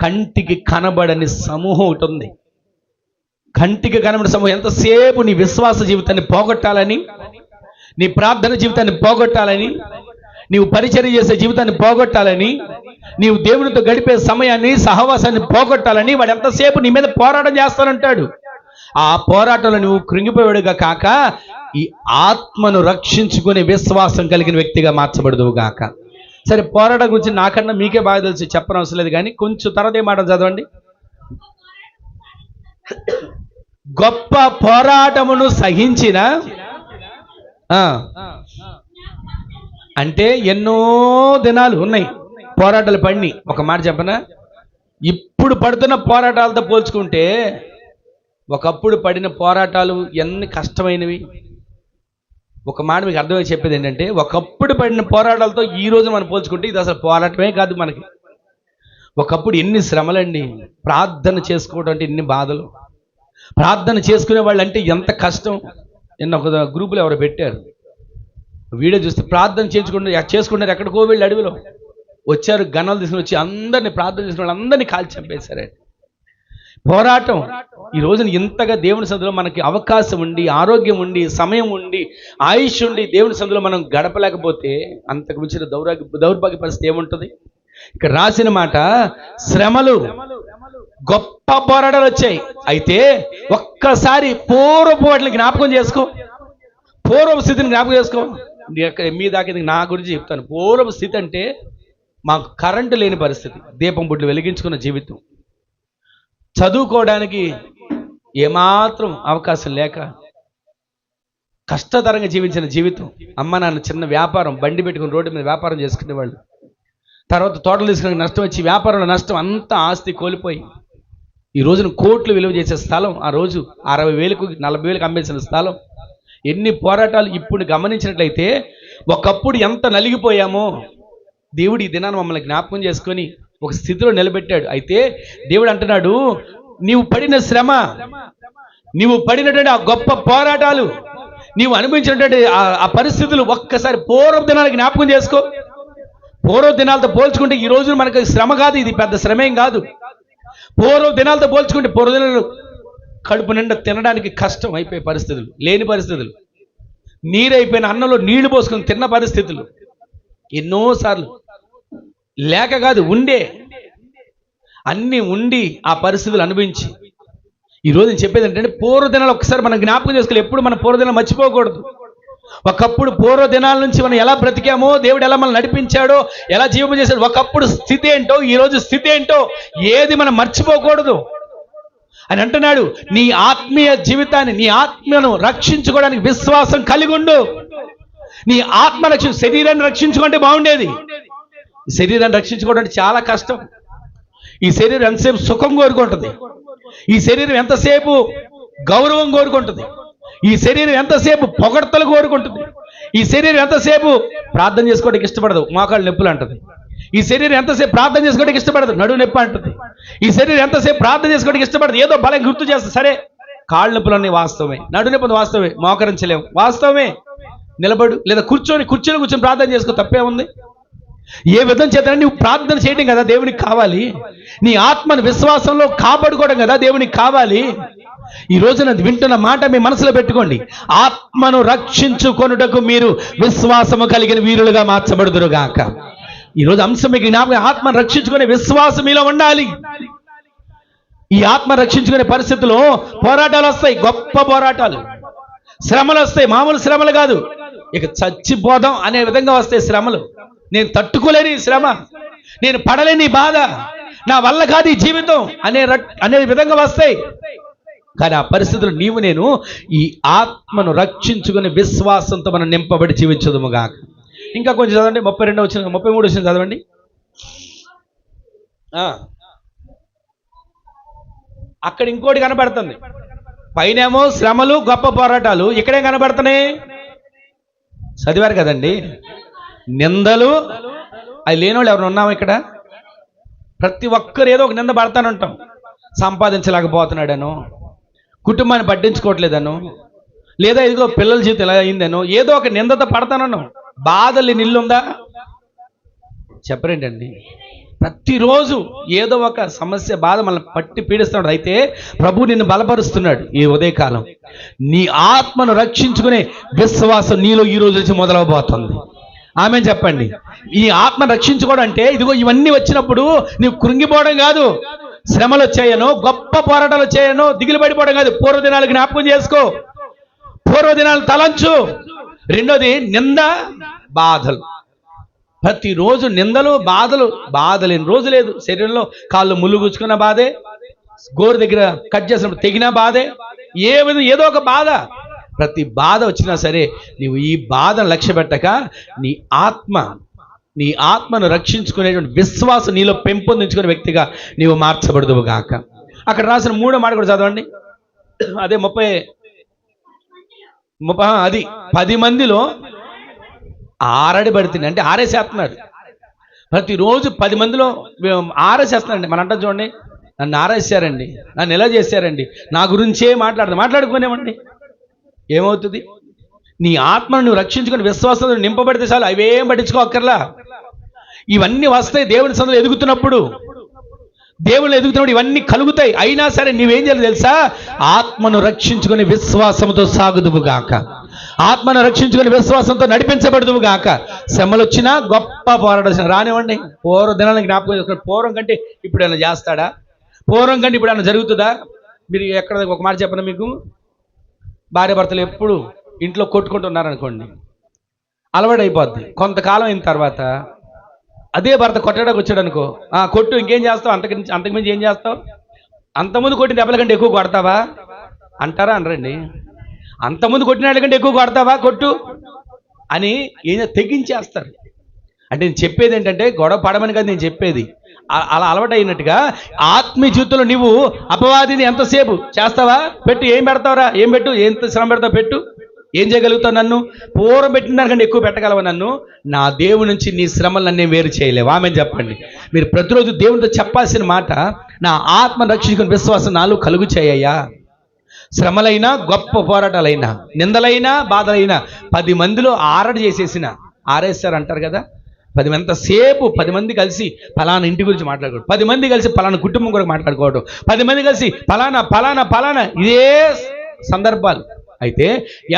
కంటికి కనబడని సమూహం ఒకటి ఉంది. కంటికి కనబడిన సమూహం. ఎంతసేపు నీ విశ్వాస జీవితాన్ని పోగొట్టాలని, నీ ప్రార్థన జీవితాన్ని పోగొట్టాలని, నీవు పరిచర్య చేసే జీవితాన్ని పోగొట్టాలని, నీవు దేవునితో గడిపే సమయాన్ని, సహవాసాన్ని పోగొట్టాలని వాడు ఎంతసేపు నీ మీద పోరాటం చేస్తానంటాడు. ఆ పోరాటంలో నువ్వు కృంగిపోయాడుగా కాక, ఈ ఆత్మను రక్షించుకునే విశ్వాసం కలిగిన వ్యక్తిగా మార్చబడదువు గాక. సరే, పోరాటం గురించి నాకన్నా మీకే బాగా తెలుసు, చెప్పనవసరం లేదు. కానీ కొంచెం తర్వాత ఏ మాట చదవండి. గొప్ప పోరాటమును సహించిన, అంటే ఎన్నో దినాలు ఉన్నాయి పోరాటాలు పడిని. ఒక మాట చెప్పనా, ఇప్పుడు పడుతున్న పోరాటాలతో పోల్చుకుంటే ఒకప్పుడు పడిన పోరాటాలు ఎన్ని కష్టమైనవి. ఒక మాట మీకు అర్థమై చెప్పేది ఏంటంటే, ఒకప్పుడు పడిన పోరాటాలతో ఈ రోజు మనం పోల్చుకుంటే ఇది అసలు పోరాటమే కాదు మనకి. ఒకప్పుడు ఎన్ని శ్రమలండి, ప్రార్థన చేసుకోవడం అంటే ఎన్ని బాధలు, ప్రార్థన చేసుకునే వాళ్ళు అంటే ఎంత కష్టం. నిన్న ఒక గ్రూపులో ఎవరు పెట్టారు వీడియో చూస్తే, ప్రార్థన చేసుకుంటారు ఎక్కడికో వెళ్ళి అడవిలో వచ్చారు, గన్నాలు తీసుకుని వచ్చి అందరినీ ప్రార్థన చేసిన వాళ్ళు అందరినీ కాల్చి చంపేశారు. పోరాటం. ఈ రోజున ఇంతగా దేవుని సన్నిధిలో మనకి అవకాశం ఉండి, ఆరోగ్యం ఉండి, సమయం ఉండి, ఆయుష్ ఉండి దేవుని సన్నిధిలో మనం గడపలేకపోతే అంతకు మించిన దౌర్భాగ్య పరిస్థితి ఏముంటుంది? ఇక్కడ రాసిన మాట, శ్రమలు, గొప్ప పోరాటాలు వచ్చాయి. అయితే ఒక్కసారి పూర్వపు వాటిని జ్ఞాపకం చేసుకో, పూర్వపు స్థితిని జ్ఞాపకం చేసుకో. మీ దాకా నా గురించి చెప్తాను. పూర్వపు స్థితి అంటే మాకు కరెంటు లేని పరిస్థితి, దీపం బుడ్లు వెలిగించుకున్న జీవితం, చదువుకోవడానికి ఏమాత్రం అవకాశం లేక కష్టతరంగా జీవించిన జీవితం. అమ్మ నాన్న చిన్న వ్యాపారం, బండి పెట్టుకుని రోడ్డు మీద వ్యాపారం చేసుకునేవాళ్ళు. తర్వాత తోటలు తీసుకునే నష్టం వచ్చి వ్యాపారంలో నష్టం, అంతా ఆస్తి కోల్పోయి ఈ రోజున కోట్లు విలువ చేసే స్థలం ఆ రోజు 60,000కు 40,000కు అమ్మేసిన స్థలం. ఎన్ని పోరాటాలు ఇప్పుడు గమనించినట్లయితే, ఒకప్పుడు ఎంత నలిగిపోయామో దేవుడు ఈ దినాన్ని మమ్మల్ని జ్ఞాపకం చేసుకొని ఒక స్థితిలో నిలబెట్టాడు. అయితే దేవుడు అంటున్నాడు, నీవు పడిన శ్రమ, నీవు పడినటువంటి ఆ గొప్ప పోరాటాలు, నీవు అనుభవించినటువంటి ఆ పరిస్థితులు ఒక్కసారి పూర్వ దినాలు జ్ఞాపకం చేసుకో. పూర్వ దినాలతో పోల్చుకుంటే ఈ రోజు మనకు శ్రమ కాదు, ఇది పెద్ద శ్రమేం కాదు. పూర్వ దినాలతో పోల్చుకుంటే పూర్వ దినాలు కడుపు నిండా తినడానికి కష్టం అయిపోయే పరిస్థితులు, లేని పరిస్థితులు, నీరైపోయిన అన్నంలో నీళ్లు పోసుకొని తిన్న పరిస్థితులు ఎన్నోసార్లు, లేక కాదు ఉండే, అన్నీ ఉండి ఆ పరిస్థితులు అనుభవించి ఈరోజు నేను చెప్పేది ఏంటంటే, పూర్వదినాలు ఒకసారి మనం జ్ఞాపకం చేసుకోవాలి. ఎప్పుడు మన పూర్వదినాలు మర్చిపోకూడదు. ఒకప్పుడు పూర్వ దినాల నుంచి మనం ఎలా బ్రతికామో, దేవుడు ఎలా మనం నడిపించాడో, ఎలా జీవం చేశాడు, ఒకప్పుడు స్థితి ఏంటో, ఈరోజు స్థితి ఏంటో, ఏది మనం మర్చిపోకూడదు అని అంటున్నాడు. నీ ఆత్మీయ జీవితాన్ని, నీ ఆత్మను రక్షించుకోవడానికి విశ్వాసం కలిగి ఉండు. నీ ఆత్మ శరీరాన్ని రక్షించుకుంటే బాగుండేది. శరీరాన్ని రక్షించుకోవడం చాలా కష్టం. ఈ శరీరం ఎంతసేపు సుఖం కోరుకుంటుంది, ఈ శరీరం ఎంతసేపు గౌరవం కోరుకుంటుంది, ఈ శరీరం ఎంతసేపు పొగడ్తలు కోరుకుంటుంది, ఈ శరీరం ఎంతసేపు ప్రార్థన చేసుకోవడానికి ఇష్టపడదు, మోకాళ్ళు నొప్పులు అంటుంది. ఈ శరీరం ఎంతసేపు ప్రార్థన చేసుకోవడానికి ఇష్టపడదు, నడువు నొప్పి అంటుంది. ఈ శరీరం ఎంతసేపు ప్రార్థన చేసుకోవడానికి ఇష్టపడదు, ఏదో బలం గుర్తు చేస్తుంది. సరే, కాళ్ళు నొప్పులన్నీ వాస్తవమే, నడువు నొప్పి వాస్తవమే, మోకరించలేము వాస్తవమే, నిలబడు లేదా కూర్చొని కూర్చొని ప్రార్థన చేసుకో, తప్పే ఉంది. ఏ విధం చేత నువ్వు ప్రార్థన చేయడం కదా దేవునికి కావాలి. నీ ఆత్మను విశ్వాసంలో కాపాడుకోవడం కదా దేవునికి కావాలి. ఈ రోజున వింటున్న మాట మీ మనసులో పెట్టుకోండి. ఆత్మను రక్షించుకొనుటకు మీరు విశ్వాసము కలిగిన వీరులుగా మార్చబడుదురుగాక. ఈరోజు అంశం మీకు జ్ఞాపకం, ఆత్మను రక్షించుకునే విశ్వాసం మీలో ఉండాలి. ఈ ఆత్మ రక్షించుకునే పరిస్థితుల్లో పోరాటాలు వస్తాయి, గొప్ప పోరాటాలు, శ్రమలు వస్తాయి, మామూలు శ్రమలు కాదు. ఇక చచ్చిపోదాం అనే విధంగా వస్తాయి శ్రమలు. నేను తట్టుకోలేని శ్రమ, నేను పడలేని బాధ, నా వల్ల కాదు ఈ జీవితం అనే విధంగా వస్తాయి. కానీ ఆ పరిస్థితులు నేను ఈ ఆత్మను రక్షించుకునే విశ్వాసంతో మనం నింపబడి జీవించదుముగాక. ఇంకా కొంచెం చదవండి, 32 వచ్చిన 33 వచ్చిన చదవండి. అక్కడ ఇంకోటి కనబడుతుంది. పైనేమో శ్రమలు, గొప్ప పోరాటాలు, ఇక్కడేం కనబడుతున్నాయి? చదివారు కదండి, నిందలు. అవి లేనోళ్ళు ఎవరు ఉన్నాము ఇక్కడ? ప్రతి ఒక్కరు ఏదో ఒక నింద పడతానంటాం. సంపాదించలేకపోతున్నాడనో, కుటుంబాన్ని పట్టించుకోవట్లేదనో, లేదా ఇదిగో పిల్లల జీవితం ఎలా అయిందనో, ఏదో ఒక నిందతో పడతానన్నాం. బాధలు నిల్లుందా? చెప్పరేంటండి? ప్రతిరోజు ఏదో ఒక సమస్య, బాధ మనల్ని పట్టి పీడిస్తున్నాడు. అయితే ప్రభు నిన్ను బలపరుస్తున్నాడు. ఈ ఉదయకాలం నీ ఆత్మను రక్షించుకునే విశ్వాసం నీలో ఈ రోజు నుంచి మొదలవబోతుంది. ఆమె చెప్పండి. ఈ ఆత్మ రక్షించుకోవడం అంటే ఇదిగో ఇవన్నీ వచ్చినప్పుడు నీవు కృంగిపోవడం కాదు, శ్రమలు వచ్చాయనో, గొప్ప పోరాటాలు వచ్చాయనో దిగులు పడిపోవడం కాదు. పూర్వదినాలు జ్ఞాపకం చేసుకో, పూర్వదినాలు తలంచు. రెండోది నింద, బాధలు. ప్రతిరోజు నిందలు, బాధలు. బాధ లేని రోజు లేదు. శరీరంలో కాళ్ళు ముళ్ళు గుచ్చుకున్న బాధే, గోరు దగ్గర కట్ చేసినప్పుడు తెగిన బాధే, ఏదో ఒక బాధ. ప్రతి బాధ వచ్చినా సరే నీవు ఈ బాధను లక్ష్య పెట్టక నీ ఆత్మను రక్షించుకునేటువంటి విశ్వాసం నీలో పెంపొందించుకునే వ్యక్తిగా నీవు మార్చబడదువు గాక. అక్కడ రాసిన 3వ మాట కూడా చదవండి. అదే 10 మందిలో ఆరడిబడుతుంది అంటే ఆరేసేస్తున్నారు. ప్రతిరోజు 10 మందిలో ఆరేసేస్తున్నారండి. మన అంటాం చూడండి, నన్ను ఆరేసారండి, నన్ను ఎలా చేశారండి, నా గురించే మాట్లాడుకునేమండి. ఏమవుతుంది? నీ ఆత్మను నువ్వు రక్షించుకుని విశ్వాసంతో నింపబడితే చాలు, అవేం పట్టించుకోక్కర్లా. ఇవన్నీ వస్తాయి దేవుని సన్నిధిలో ఎదుగుతున్నప్పుడు ఇవన్నీ కలుగుతాయి. అయినా సరే నీవేం చేయాలి తెలుసా? ఆత్మను రక్షించుకుని విశ్వాసంతో సాగుదువు గాక, ఆత్మను రక్షించుకుని విశ్వాసంతో నడిపించబడుదువు గాక. శ్రమలు వచ్చినా గొప్ప పోరాటం వచ్చినా రానివ్వండి. పూర్వ దినాలను జ్ఞాపకం చేసుకుని పూర్వం కంటే ఇప్పుడు ఏమైనా చేస్తాడా? పూర్వం కంటే ఇప్పుడు ఏమైనా జరుగుతుందా? మీరు ఎక్కడ ఒక మాట చెప్పండి, మీకు భార్య భర్తలు ఎప్పుడు ఇంట్లో కొట్టుకుంటున్నారనుకోండి, అలవాటు అయిపోద్ది. కొంతకాలం అయిన తర్వాత అదే భర్త కొట్టడానికి వచ్చాడు అనుకో, కొట్టు, ఇంకేం చేస్తావు, అంతకుమించి ఏం చేస్తావు, అంతకుముందు కొట్టిన దెబ్బల కంటే ఎక్కువ కొడతావా అంటారా? అనరండి. అంతకుముందు కొట్టిన వాళ్ళ కంటే ఎక్కువ కొడతావా, కొట్టు అని ఏం తెగించేస్తారు. అంటే నేను చెప్పేది ఏంటంటే గొడవ పడమని కాదు నేను చెప్పేది, అలా అలవాటు అయినట్టుగా ఆత్మీయ జీవితంలో నువ్వు అపవాదిని ఎంతసేపు చేస్తావా? పెట్టు, ఏం పెడతావురా, ఏం పెట్టు, ఎంత శ్రమ పెడతావు, పెట్టు, ఏం చేయగలుగుతావు? నన్ను పూర్వం పెట్టిన దానికంటే ఎక్కువ పెట్టగలవా నన్ను? నా దేవుడి నుంచి నీ శ్రమలను నేను వేరు చేయలేవు. ఆమె చెప్పండి. మీరు ప్రతిరోజు దేవునితో చెప్పాల్సిన మాట, నా ఆత్మ రక్షించుకుని విశ్వాసం నాలో కలుగు చేయయ్యా. శ్రమలైనా, గొప్ప పోరాటాలైనా, నిందలైనా, బాధలైనా 10 మందిలో ఆరడి చేసేసిన ఆరేస్తారు అంటారు కదా. 10 మంది కలిసి ఫలానా ఇంటి గురించి మాట్లాడుకోవడం, 10 మంది కలిసి ఫలానా కుటుంబం గురించి మాట్లాడుకోవడం, 10 మంది కలిసి ఫలానా ఫలానా ఫలానా, ఇదే సందర్భాలు. అయితే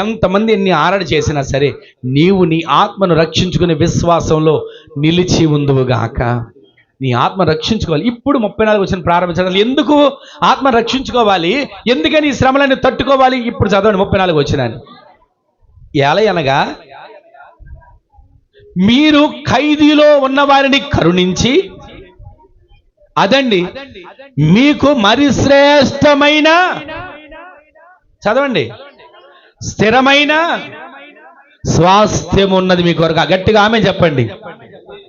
ఎంతమంది ఎన్ని ఆరడి చేసినా సరే నీవు నీ ఆత్మను రక్షించుకునే విశ్వాసంలో నిలిచి ఉందువుగాక. నీ ఆత్మ రక్షించుకోవాలి. ఇప్పుడు 34 వచ్చిన ప్రారంభించడం ఎందుకు? ఆత్మ రక్షించుకోవాలి. ఎందుకని ఈ శ్రమలన్నీ తట్టుకోవాలి? ఇప్పుడు చదవండి 34 వచ్చినాన్ని. ఎలా అనగా, మీరు ఖైదీలో ఉన్న వారిని కరుణించి, అదండి మీకు మరి శ్రేష్టమైన, చదవండి, స్థిరమైన స్వాస్థ్యం ఉన్నది మీ కొరకు. గట్టిగా ఆమె చెప్పండి.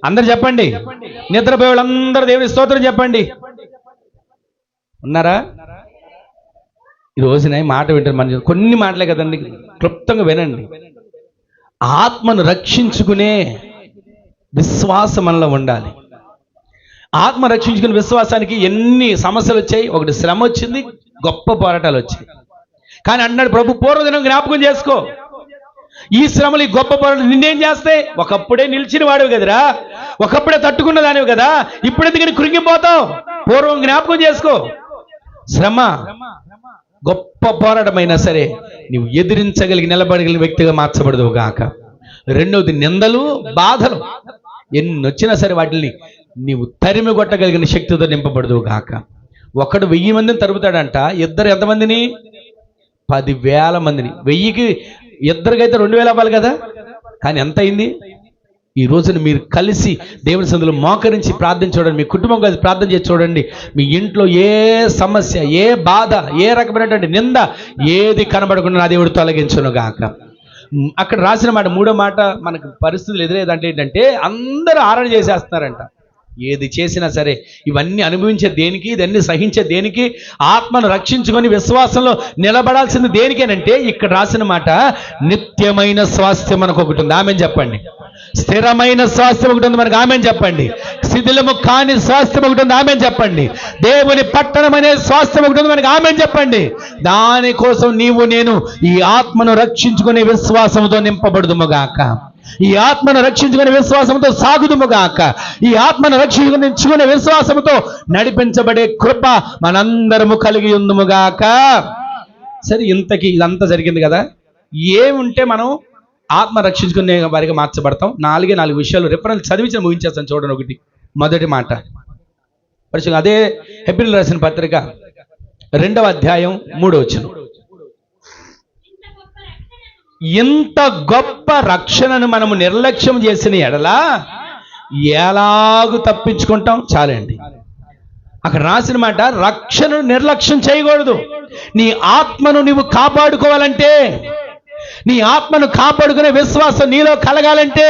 అందరు చెప్పండి. నిద్రపోయే వాళ్ళందరూ దేవుని స్తోత్రం చెప్పండి. ఉన్నారా? ఈ రోజున మాట వింటారు. మన కొన్ని మాటలే కదండి, క్లుప్తంగా వినండి. ఆత్మను రక్షించుకునే విశ్వాసం మనలో ఉండాలి. ఆత్మ రక్షించుకునే విశ్వాసానికి ఎన్ని సమస్యలు వచ్చాయి. ఒకటి శ్రమ వచ్చింది, గొప్ప పోరాటాలు వచ్చాయి. కానీ అన్నాడు ప్రభు, పూర్వదినం జ్ఞాపకం చేసుకో. ఈ శ్రమలు, ఈ గొప్ప పోరాటం నిన్నేం చేస్తాయి? ఒకప్పుడే నిలిచిన వాడివి కదరా, ఒకప్పుడే తట్టుకున్న దానివి కదా, ఇప్పుడు ఎందుకని కృంగిపోతావు? పూర్వం జ్ఞాపకం చేసుకో. శ్రమ గొప్ప పోరాటమైనా సరే నువ్వు ఎదిరించగలిగి నిలబడగలిగిన వ్యక్తిగా మార్చబడదు గాక. రెండవది, నిందలు, బాధలు ఎన్ని వచ్చినా సరే వాటిని నీవు తరిమి కొట్టగలిగిన శక్తితో నింపబడదు గాక. ఒకడు 1000 మందిని తరుపుతాడంట, ఇద్దరు ఎంతమందిని? 10,000 మందిని. 1000కి ఇద్దరికైతే 2000 అవ్వాలి కదా, కానీ ఎంత అయింది? ఈ రోజున మీరు కలిసి దేవుని సన్నిధిలో మోకరించి ప్రార్థన చూడండి, మీ కుటుంబం కలిసి ప్రార్థన చేసి చూడండి. మీ ఇంట్లో ఏ సమస్య, ఏ బాధ, ఏ రకమైనటువంటి నింద ఏది కనబడకుండా నా దేవుడు తొలగించును గాక. అక్కడ రాసిన మాట, 3వ మాట, మనకు పరిస్థితులు ఎదురేదంటే ఏంటంటే అందరూ ఆరాధన చేసేస్తున్నారంట. ఏది చేసినా సరే ఇవన్నీ అనుభవించే దేనికి, ఇదన్నీ సహించే దేనికి? ఆత్మను రక్షించుకొని విశ్వాసంలో నిలబడాల్సింది దేనికేనంటే ఇక్కడ రాసిన మాట, నిత్యమైన స్వాస్థ్యం మనకు ఒకటి ఉంది. ఆమె చెప్పండి. స్థిరమైన స్వాస్థ్యం ఒకటి ఉంది మనకు. ఆమె చెప్పండి. శిథిలము కాని స్వాస్థ్యం ఒకటి ఉంది. ఆమె చెప్పండి. దేవుని పట్టణం అనే స్వాస్థ్యం ఒకటి ఉంది మనకి. ఆమె చెప్పండి. దానికోసం నీవు నేను ఈ ఆత్మను రక్షించుకునే విశ్వాసంతో నింపబడుదుముగాక. ఈ ఆత్మను రక్షించుకునే విశ్వాసంతో సాగుదుముగాక. ఈ ఆత్మను రక్షించుకునే విశ్వాసంతో నడిపించబడే కృప మనందరము కలిగి ఉందుముగాక. సరే, ఇంతకీ ఇదంతా జరిగింది కదా, ఏముంటే మనం ఆత్మ రక్షించుకునే వారిగా మార్చబడతాం? 4 విషయాలు రిఫరెన్స్ చదివించి ముగించేస్తాను. చూడండి. ఒకటి, మొదటి మాట పరిశుద్ధ అదే హెబ్రీయులకు రాసిన పత్రిక 2వ అధ్యాయం 3వ వచనం. ఇంత గొప్ప రక్షణను మనము నిర్లక్ష్యం చేసిన ఎడల ఎలాగూ తప్పించుకుంటాం? చాలండి. అక్కడ రాసిన మాట, రక్షణను నిర్లక్ష్యం చేయకూడదు. నీ ఆత్మను నీవు కాపాడుకోవాలంటే, నీ ఆత్మను కాపాడుకునే విశ్వాసం నీలో కలగాలంటే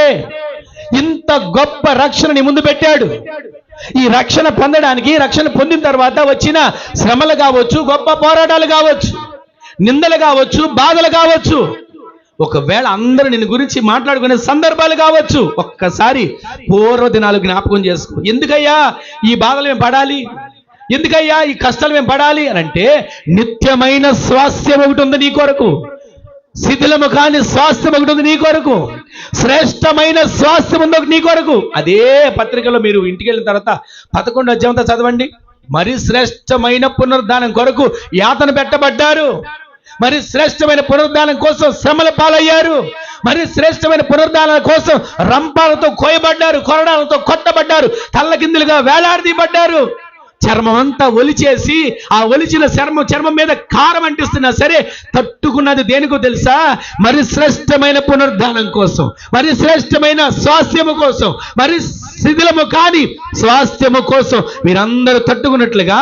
ఇంత గొప్ప రక్షణ నీ ముందు పెట్టాడు. ఈ రక్షణ పొందడానికి, రక్షణ పొందిన తర్వాత వచ్చిన శ్రమలు కావచ్చు, గొప్ప పోరాటాలు కావచ్చు, నిందలు కావచ్చు, బాధలు కావచ్చు, ఒకవేళ అందరూ నిన్ను గురించి మాట్లాడుకునే సందర్భాలు కావచ్చు. ఒక్కసారి పూర్వ దినాలు జ్ఞాపకం చేసుకో. ఎందుకయ్యా ఈ బాధలు మేము పడాలి, ఎందుకయ్యా ఈ కష్టాలు మేము పడాలి అని అంటే, నిత్యమైన స్వాస్థ్యం ఒకటి ఉంది నీ కొరకు. శిథిలము కాని స్వాస్థ్యం ఒకటి ఉంది నీ కొరకు. శ్రేష్టమైన స్వాస్థ్యం ఉంది ఒకటి నీ కొరకు. అదే పత్రికలో మీరు ఇంటికి వెళ్ళిన తర్వాత 11వ అధ్యాయంతో చదవండి. మరి శ్రేష్టమైన పునరుద్ధానం కొరకు యాతన పెట్టబడ్డారు. మరి శ్రేష్టమైన పునరుద్ధానం కోసం శ్రమల పాలయ్యారు. మరి శ్రేష్టమైన పునరుద్ధానం కోసం రంపాలతో కోయబడ్డారు, కొరడాలతో కొట్టబడ్డారు, తల్లకిందులుగా వేలాడదీయబడ్డారు. చర్మం అంతా ఒలిచేసి ఆ ఒలిచిన చర్మం మీద కారం అంటిస్తున్నా సరే తట్టుకున్నది దేనికో తెలుసా? మరి శ్రేష్టమైన పునరుద్ధానం కోసం, మరి శ్రేష్టమైన స్వాస్థ్యము కోసం, మరి శిథిలము కాని స్వాస్థ్యము కోసం మీరందరూ తట్టుకున్నట్లుగా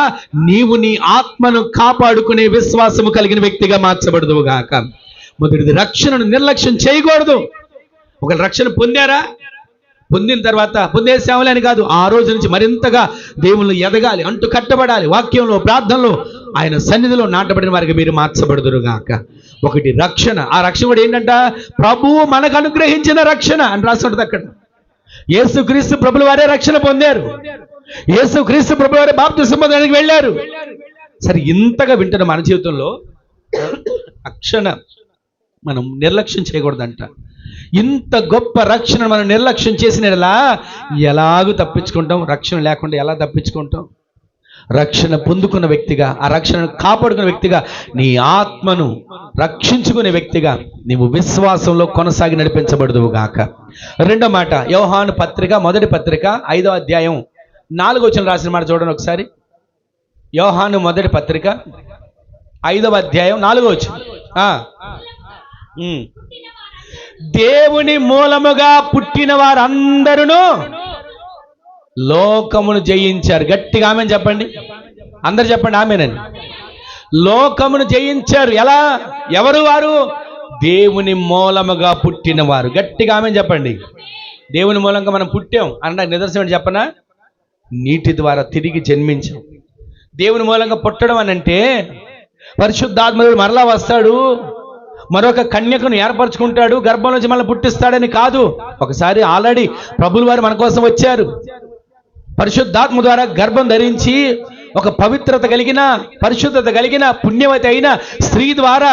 నీవు నీ ఆత్మను కాపాడుకునే విశ్వాసము కలిగిన వ్యక్తిగా మార్చబడదువు గాక. మొదటిది, రక్షణను నిర్లక్ష్యం చేయకూడదు. ఒక రక్షణ పొందారా, పొందిన తర్వాత పొందేసాములే అని కాదు, ఆ రోజు నుంచి మరింతగా దేవుళ్ళు ఎదగాలి, అంటూ కట్టబడాలి, వాక్యంలో ప్రార్థనలో ఆయన సన్నిధిలో నాటబడిన వారికి మీరు మార్చబడుదురుగాక. ఒకటి రక్షణ. ఆ రక్షణ కూడా ఏంటంట? ప్రభువు మనకు అనుగ్రహించిన రక్షణ అని రాస్తుంటది అక్కడ. యేసుక్రీస్తు ప్రభుల వారే రక్షణ పొందారు, యేసుక్రీస్తు ప్రభుల వారే బాప్తిసం పొందడానికి వెళ్ళారు. సరే, ఇంతగా వింటున్న మన జీవితంలో రక్షణ మనం నిర్లక్ష్యం చేయకూడదంట. ఇంత గొప్ప రక్షణ మనం నిర్లక్ష్యం చేసిన ఎలాగూ తప్పించుకుంటాం? రక్షణ లేకుండా ఎలా తప్పించుకుంటాం? రక్షణ పొందుకున్న వ్యక్తిగా, ఆ రక్షణను కాపాడుకున్న వ్యక్తిగా, నీ ఆత్మను రక్షించుకునే వ్యక్తిగా నీవు విశ్వాసంలో కొనసాగి నడిపించబడదువు గాక. రెండో మాట, యోహాను పత్రిక మొదటి పత్రిక 5వ అధ్యాయం 4వ వచనం రాసిన మాట చూడండి ఒకసారి. యోహాను మొదటి పత్రిక 5వ అధ్యాయం 4వ వచనం. దేవుని మూలముగా పుట్టిన వారందరూ లోకమును జయించారు. గట్టిగా ఆమేన్ చెప్పండి, అందరు చెప్పండి ఆమేనండి. లోకమును జయించారు. ఎలా? ఎవరు వారు? దేవుని మూలముగా పుట్టిన వారు. గట్టిగా ఆమేన్ చెప్పండి. దేవుని మూలంగా మనం పుట్టాం అనడానికి నిదర్శనం చెప్పనా? నీటి ద్వారా తిరిగి జన్మించాం. దేవుని మూలంగా పుట్టడం అని అంటే పరిశుద్ధాత్ముడు మరలా వస్తాడు, మరొక కన్యకను ఏర్పరచుకుంటాడు, గర్భం నుంచి మళ్ళీ పుట్టిస్తాడని కాదు. ఒకసారి ఆల్రెడీ ప్రభులు వారు మన కోసం వచ్చారు. పరిశుద్ధాత్మ ద్వారా గర్భం ధరించి ఒక పవిత్రత కలిగిన, పరిశుద్ధత కలిగిన, పుణ్యవతి అయిన స్త్రీ ద్వారా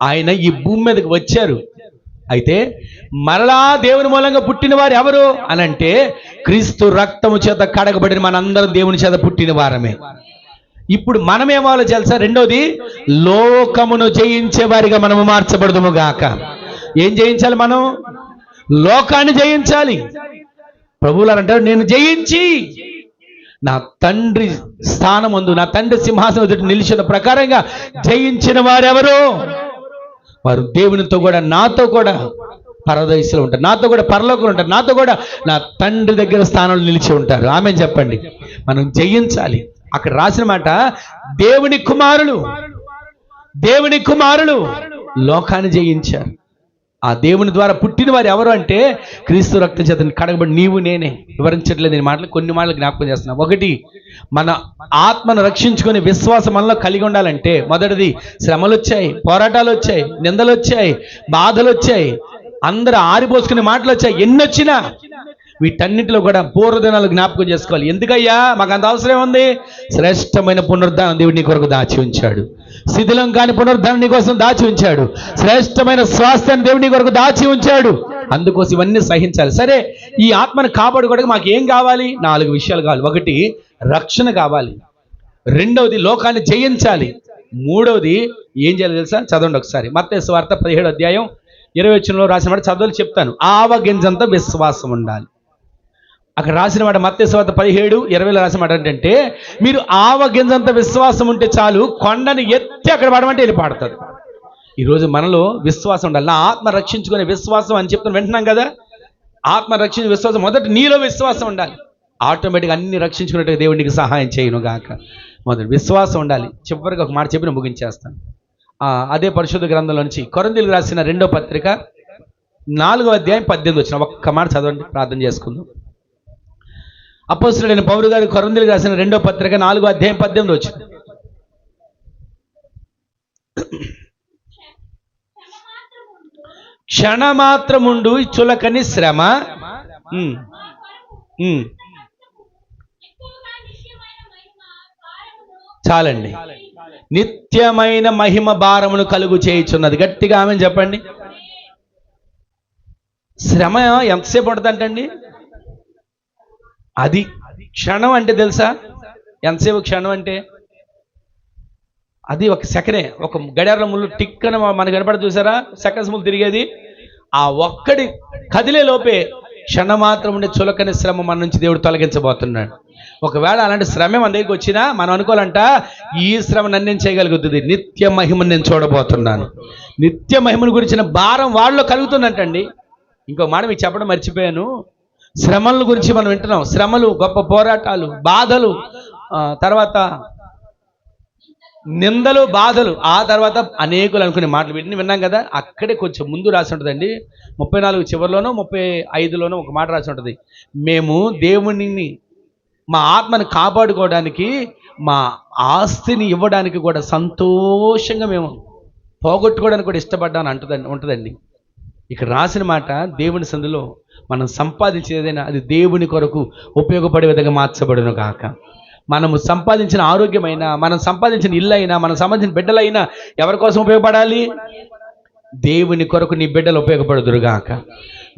ఆయన ఈ భూమి మీదకి వచ్చారు. అయితే మరలా దేవుని మూలంగా పుట్టిన వారు ఎవరు అనంటే క్రీస్తు రక్తము చేత కడగబడిన మనందరం దేవుని చేత పుట్టిన వారమే. ఇప్పుడు మనమేమో తెలుసా? రెండోది, లోకమును జయించే వారిగా మనము మార్చబడదుము గాక. ఏం జయించాలి? మనం లోకాన్ని జయించాలి. ప్రభువులారు అంటారు, నేను జయించి నా తండ్రి స్థానమందు, నా తండ్రి సింహాసనం ఎదుట నిలిచిన ప్రకారంగా జయించిన వారెవరు? వారు దేవునితో కూడా, నాతో కూడా పరదేశంలో ఉంటారు, నాతో కూడా పరలోకంలో ఉంటారు, నాతో కూడా నా తండ్రి దగ్గర స్థానంలో నిలిచి ఉంటారు. ఆమేన్ చెప్పండి. మనం జయించాలి. అక్కడ రాసిన మాట, దేవుని కుమారులు, దేవుని కుమారులు లోకాన్ని జయించారు. ఆ దేవుని ద్వారా పుట్టిన వారు ఎవరు అంటే క్రీస్తు రక్తం చేత కడగబడి నీవు నేనే. వివరించట్లేదు నేను మాటలు, కొన్ని మాటలు జ్ఞాపకం చేస్తున్నా. ఒకటి, మన ఆత్మను రక్షించుకునే విశ్వాసం మనలో కలిగి ఉండాలంటే మొదటిది, శ్రమలు వచ్చాయి, పోరాటాలు వచ్చాయి, నిందలు వచ్చాయి, బాధలు వచ్చాయి, అందరూ ఆరిపోసుకునే మాటలు వచ్చాయి. ఎన్నొచ్చినా వీటన్నిటిలో కూడా పూర్వదినాలు జ్ఞాపకం చేసుకోవాలి. ఎందుకయ్యా మాకు అంత అవసరం ఉంది? శ్రేష్టమైన పునరుద్ధానం దేవుడు నీ కొరకు దాచి ఉంచాడు. శిథిలం కాని పునరుద్ధానం నీ కోసం దాచి ఉంచాడు. శ్రేష్టమైన స్వాస్థ్యాన్ని దేవుడు నీ కొరకు దాచి ఉంచాడు. అందుకోసం ఇవన్నీ సహించాలి. సరే, ఈ ఆత్మను కాపాడుకోవడానికి మాకు ఏం కావాలి? 4 విషయాలు కావాలి. ఒకటి, రక్షణ కావాలి. రెండవది, లోకాన్ని జయించాలి. మూడవది ఏం చేయాలి తెలుసా? చదవండి ఒకసారి. మత్తయి సువార్త 17వ అధ్యాయం 20వ వచనంలో రాసిన మాట చదువులు చెప్తాను. ఆవగింజంత విశ్వాసం ఉండాలి. అక్కడ రాసిన మాట మత్తయి సువార్త 17:20 రాసిన మాట ఏంటంటే, మీరు ఆవగింజంత విశ్వాసం ఉంటే చాలు, కొండని ఎత్తి అక్కడ పడమంటే వెళ్ళి పాడుతుంది. ఈరోజు మనలో విశ్వాసం ఉండాలి. నా ఆత్మ రక్షించుకునే విశ్వాసం అని చెప్తాను, వింటున్నాం కదా. ఆత్మ రక్షించే విశ్వాసం, మొదటి నీలో విశ్వాసం ఉండాలి. ఆటోమేటిక్గా అన్ని రక్షించుకున్నట్టుగా దేవుడికి సహాయం చేయను గాక. మొదటి విశ్వాసం ఉండాలి. చివరికి ఒక మాట చెప్పి నేను ముగించేస్తాను. అదే పరిశుద్ధ గ్రంథంలో నుంచి కొరింథీయులకు రాసిన 2వ పత్రిక 4వ అధ్యాయం 18 వచ్చిన ఒక్క మాట చదవండి, ప్రార్థన చేసుకుందాం. అపోస్తలుడైన పౌలు గారు కొరింథీయులకు రాసిన 2వ పత్రిక 4వ అధ్యాయం 18 వచ్చింది. క్షణమాత్రముండు చులకని శ్రమ, చాలండి, నిత్యమైన మహిమ భారమును కలుగు చేయుచున్నది. గట్టిగా ఆమెను చెప్పండి. శ్రమ ఎంతసేపు పడుతుందంటండి? అది క్షణం అంటే తెలుసా? ఎంతసేపు క్షణం అంటే? అది ఒక సెకండే, ఒక గడియారం ముళ్ళు టిక్కన మనకు కనపడ చూసారా, సెకండ్స్ ముళ్ళు తిరిగేది. ఆ ఒక్కడి కదిలే లోపే క్షణమాత్రం ఉండే చులకని శ్రమ మన నుంచి దేవుడు తొలగించబోతున్నాడు. ఒకవేళ అలాంటి శ్రమ మన దగ్గరికి వచ్చినా మనం అనుకోవాలంట, ఈ శ్రమ నన్ను నేను చేయగలుగుతుంది, నిత్య మహిమను నేను చూడబోతున్నాను. నిత్య మహిమను గురించిన భారం వాళ్ళలో కలుగుతుందంటండి. ఇంకో మాట మీకు చెప్పడం మర్చిపోయాను. శ్రమల గురించి మనం వింటున్నాం. శ్రమలు, గొప్ప పోరాటాలు, బాధలు, తర్వాత నిందలు, బాధలు, ఆ తర్వాత అనేకులు అనుకునే మాటలు వీటిని విన్నాం కదా. అక్కడే కొంచెం ముందు రాసి ఉంటుందండి, 34 చివరిలోనో 35లోనో ఒక మాట రాసి ఉంటుంది. మేము దేవునిని, మా ఆత్మని కాపాడుకోవడానికి, మా ఆస్తిని ఇవ్వడానికి కూడా సంతోషంగా మేము పోగొట్టుకోవడానికి కూడా ఇష్టపడ్డాను ఉంటుందండి. ఇక్కడ రాసిన మాట, దేవుని సందులో మనం సంపాదించేదైనా అది దేవుని కొరకు ఉపయోగపడే విధంగా మార్చబడును గాక. మనము సంపాదించిన ఆరోగ్యమైనా, మనం సంపాదించిన ఇల్లు అయినా, మనం సంపాదించిన బిడ్డలైనా ఎవరి కోసం ఉపయోగపడాలి? దేవుని కొరకు నీ బిడ్డలు ఉపయోగపడుదురు గాక,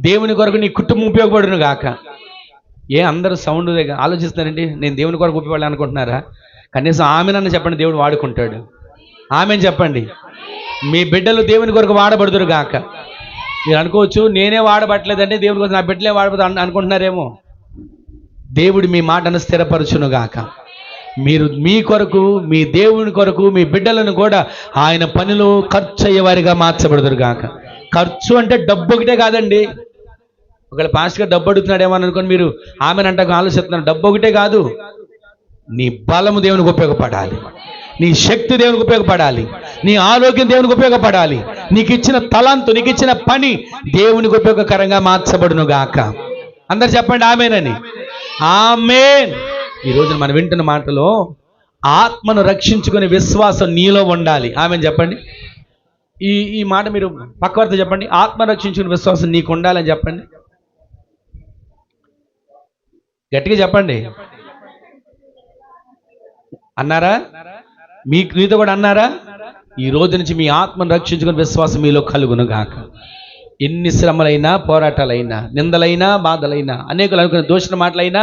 దేవుని కొరకు నీ కుటుంబం ఉపయోగపడును గాక. అందరూ సౌండ్ ఆలోచిస్తున్నారండి, నేను దేవుని కొరకు ఉపయోగపడాలి అనుకుంటున్నారా? కనీసం ఆమెనన్నా చెప్పండి, దేవుడు వాడుకుంటాడు. ఆమెను చెప్పండి. మీ బిడ్డలు దేవుని కొరకు వాడబడుదురు గాక. మీరు అనుకోవచ్చు, నేనే వాడబట్టలేదంటే దేవుని కోసం నా బిడ్డలే వాడబడదు అనుకుంటున్నారేమో. దేవుడు మీ మాటను స్థిరపరచును గాక. మీరు మీ కొరకు, మీ దేవుని కొరకు, మీ బిడ్డలను కూడా ఆయన పనిలో ఖర్చు అయ్యేవారిగా మార్చబడదురు గాక. ఖర్చు అంటే డబ్బు ఒకటే కాదండి. ఒకవేళ పాస్ట్గా డబ్బు అడుగుతున్నాడేమో అనుకోని మీరు ఆమెనంట ఆలోచిస్తున్నారు. డబ్బు ఒకటే కాదు, నీ బలము దేవునికి ఉపయోగపడాలి, నీ శక్తి దేవునికి ఉపయోగపడాలి, నీ ఆరోగ్యం దేవునికి ఉపయోగపడాలి, నీకు ఇచ్చిన తలాంతు, నీకు ఇచ్చిన పని దేవునికి ఉపయోగకరంగా మార్చబడును గాక. అందరు చెప్పండి ఆమేనని. ఆమేన్. ఈరోజు మనం వింటున్న మాటలో ఆత్మను రక్షించుకునే విశ్వాసం నీలో ఉండాలి. ఆమేన్ చెప్పండి. ఈ మాట మీరు పక్కవారితో చెప్పండి. ఆత్మ రక్షించుకునే విశ్వాసం నీకు ఉండాలని చెప్పండి. గట్టిగా చెప్పండి. అన్నారా? మీతో కూడా అన్నారా? ఈ రోజు నుంచి మీ ఆత్మను రక్షించుకునే విశ్వాసం మీలో కలుగును గాక. ఎన్ని శ్రమలైనా, పోరాటాలైనా, నిందలైనా, బాధలైనా, అనేకులు అనుకునే దూషణ మాటలైనా,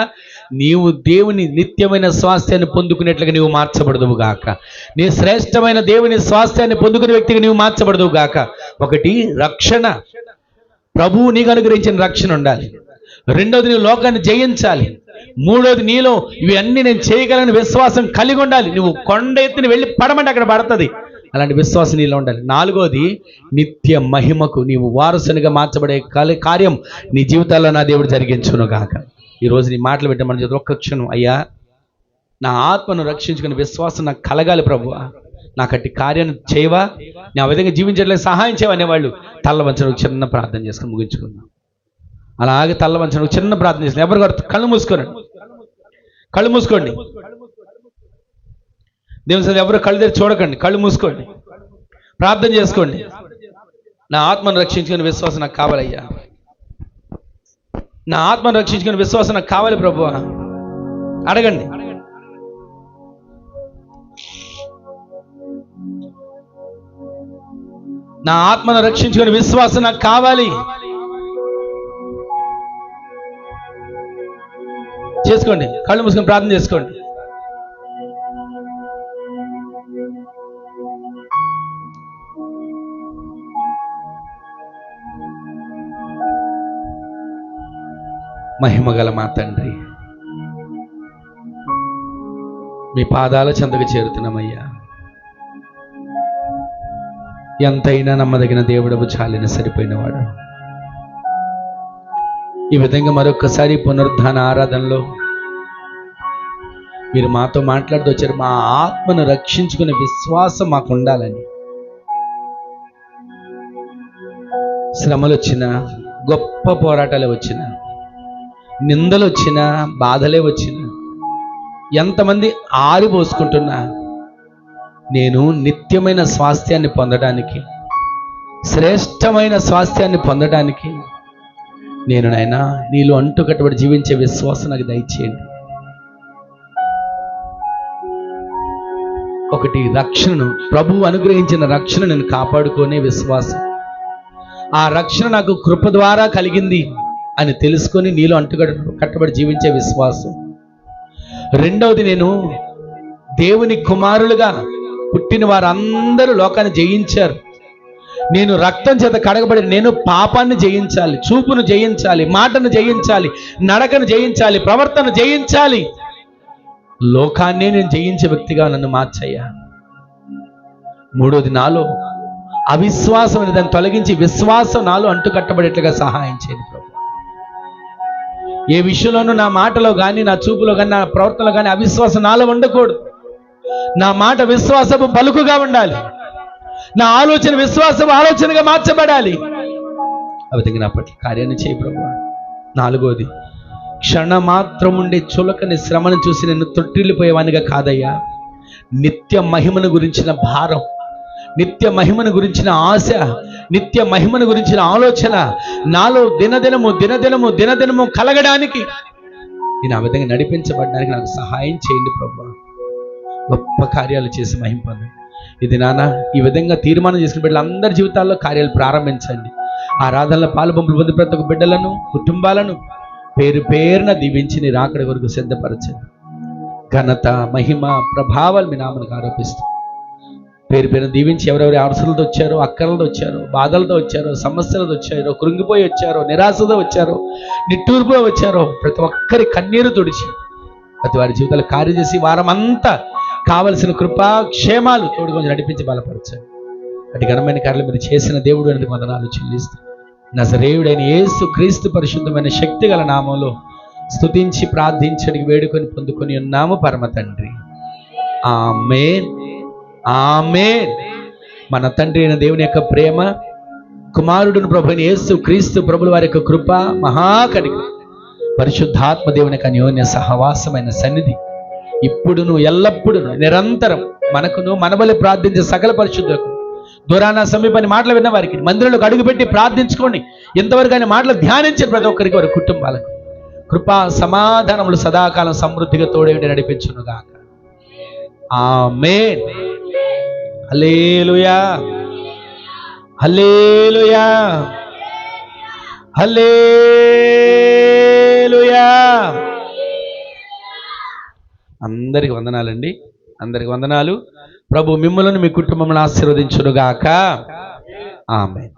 నీవు దేవుని నిత్యమైన స్వాస్థ్యాన్ని పొందుకునేట్లుగా నీవు మార్చబడదువు గాక. నీ శ్రేష్టమైన దేవుని స్వాస్థ్యాన్ని పొందుకునే వ్యక్తిగా నీవు మార్చబడదువు గాక. ఒకటి, రక్షణ, ప్రభువు నీకు అనుగ్రహించిన రక్షణ ఉండాలి. రెండోది, నీవు లోకాన్ని జయించాలి. మూడోది, నీలో ఇవి అన్ని నేను చేయగలను విశ్వాసం కలిగి ఉండాలి. నువ్వు కొండ ఎత్తుని వెళ్ళి పడమంటే అక్కడ పడుతుంది, అలాంటి విశ్వాసం నీలో ఉండాలి. నాలుగోది, నిత్య మహిమకు నీవు వారసునిగా మార్చబడే కార్యం నీ జీవితాల్లో నా దేవుడు జరిగించును గాక. ఈరోజు నీ మాటలు వింటే మన చేతి ఒక్క క్షణం, అయ్యా నా ఆత్మను రక్షించుకునే విశ్వాసం నాకు కలగాలి ప్రభువా, నాకు అట్టి కార్యాన్ని చేయవా, నేను ఆ విధంగా జీవించడానికి సహాయం చేయవా అనేవాళ్ళు తల్ల వంచడం చిన్న ప్రార్థన చేసుకుని ముగించుకుందాం. అలాగే తల్ల వంచడం చిన్న ప్రార్థన చేసిన ఎవరు కళ్ళు మూసుకోండి, కళ్ళు మూసుకోండి. దేవుని సన్నిధిలో ఎవరు కళ్ళు తెరిచి చూడకండి, కళ్ళు మూసుకోండి, ప్రార్థన చేసుకోండి. నా ఆత్మను రక్షించుకునే విశ్వాసం నాకు కావాలయ్యా, నా ఆత్మను రక్షించుకునే విశ్వాసం నాకు కావాలి ప్రభువా. అడగండి. నా ఆత్మను రక్షించుకునే విశ్వాసం నాకు కావాలి. చేసుకోండి, కళ్ళు మూసుకొని ప్రార్థన చేసుకోండి. మహిమగల మా తండ్రి, మీ పాదాల చెంతకు చేరుతున్నామయ్యా. ఎంతైనా నమ్మదగిన దేవుడవు, చాలిన సరిపోయినవాడు. ఈ విధంగా మరొకసారి పునరుద్ధాన ఆరాధనలో మీరు మాతో మాట్లాడుతూ వచ్చారు. మా ఆత్మను రక్షించుకునే విశ్వాసం మాకు ఉండాలని. శ్రమలు వచ్చినా, గొప్ప పోరాటాలే వచ్చినా, నిందలు వచ్చినా, బాధలే వచ్చినా, ఎంతమంది ఆరిపోసుకుంటున్నా, నేను నిత్యమైన స్వాస్థ్యాన్ని పొందడానికి, శ్రేష్టమైన స్వాస్థ్యాన్ని పొందడానికి నేను నాయనా నీలో అంటుకట్టుబడి జీవించే విశ్వాసం నాకు దయచేయండి. ఒకటి, రక్షణను, ప్రభువు అనుగ్రహించిన రక్షణ నేను కాపాడుకునే విశ్వాసం. ఆ రక్షణ నాకు కృప ద్వారా కలిగింది అని తెలుసుకొని నీలో కట్టుబడి జీవించే విశ్వాసం. రెండవది, నేను దేవుని కుమారులుగా పుట్టిన వారందరూ లోకాన్ని జయించారు. నేను రక్తం చేత కడగబడి నేను పాపాన్ని జయించాలి, చూపును జయించాలి, మాటను జయించాలి, నడకను జయించాలి, ప్రవర్తన జయించాలి. లోకాన్నే నేను జయించే వ్యక్తిగా నన్ను మార్చయ్యా. మూడోది, నాలో అవిశ్వాసం అనే దాన్ని తొలగించి విశ్వాసం నాలో అంటుకట్టబడేట్లుగా సహాయం చేయండి ప్రభు. ఏ విషయంలోనూ నా మాటలో కానీ, నా చూపులో కానీ, నా ప్రవర్తనలో కానీ అవిశ్వాసం నాలో ఉండకూడదు. నా మాట విశ్వాసపు పలుకుగా ఉండాలి. నా ఆలోచన విశ్వాసపు ఆలోచనగా మార్చబడాలి. ఆ విధంగా నా పట్ల కార్యాన్ని చేయి ప్రభు. నాలుగోది, క్షణమాత్రం ఉండే చులకని శ్రమను చూసి నేను తొట్టిల్లిపోయేవానిగా కాదయ్యా. నిత్య మహిమను గురించిన భారం, నిత్య మహిమను గురించిన ఆశ, నిత్య మహిమను గురించిన ఆలోచన నాలో దినదినము కలగడానికి, నేను ఆ విధంగా నడిపించబడడానికి నాకు సహాయం చేయండి ప్రభు. గొప్ప కార్యాలు చేసి మహిమ పొందండి. ఇది నాన్న ఈ విధంగా తీర్మానం చేసుకున్న బిడ్డలందరి జీవితాల్లో కార్యాలు ప్రారంభించండి. ఆరాధనలో పాలుపంపులు పొంది ప్రతి ఒక్క బిడ్డలను, కుటుంబాలను పేరు పేరున దీవించి నీ రాకడ వరకు సిద్ధపరచండి. ఘనత, మహిమ, ప్రభావాలు మీ నామనికి ఆరోపిస్తూ పేరు పేరున దీవించి ఎవరెవరి అవసరాలతో వచ్చారో, అక్కర్లతో వచ్చారో, బాధలతో వచ్చారో, సమస్యలతో వచ్చారో, కృంగిపోయి వచ్చారో, నిరాశతో వచ్చారో, నిట్టూర్పులో వచ్చారో, ప్రతి ఒక్కరి కన్నీరు తుడిచి ప్రతి వారి జీవితాలు కార్యం చేసి వారమంతా కావలసిన కృపా క్షేమాలు తోడుకొని నడిపించి బలపరచండి. అటు ఘనమైన కార్యాలు మీరు చేసిన దేవుడు అనేది వందనాలు చెల్లిస్తూ నజరేయుడైన యేసు క్రీస్తు పరిశుద్ధమైన శక్తి గల నామంలో స్తుతించి ప్రార్థించడానికి వేడుకొని పొందుకొని ఉన్నాము పరమ తండ్రి. ఆమేన్, ఆమేన్. మన తండ్రి అయిన దేవుని యొక్క ప్రేమ, కుమారుడును ప్రభువైన యేసు క్రీస్తు ప్రభుల వారి యొక్క కృప, మహాకనికరం, పరిశుద్ధాత్మ దేవుని యొక్క అన్యోన్య సహవాసమైన సన్నిధి ఇప్పుడును ఎల్లప్పుడూ నిరంతరం మనకును మనబలి ప్రార్థించే సకల పరిశుద్ధులకు, దూరాన సమీపాన్ని మాటలు విన్న వారికి, మందిరంలోకి అడుగుపెట్టి ప్రార్థించుకోండి, ఎంతవరకు ఆయన మాటలు ధ్యానించిన ప్రతి ఒక్కరికి, వారి కుటుంబాలకు కృపా సమాధానములు సదాకాలం సమృద్ధిగా తోడేవి నడిపించునుగాక. ఆమేన్. హల్లెలూయా, హల్లెలూయా, హల్లెలూయా. అందరికి వందనాలండి, అందరికి వందనాలు. ప్రభు మిమ్మల్ని మీ కుటుంబమును ఆశీర్వదించునుగాక. ఆమేన్.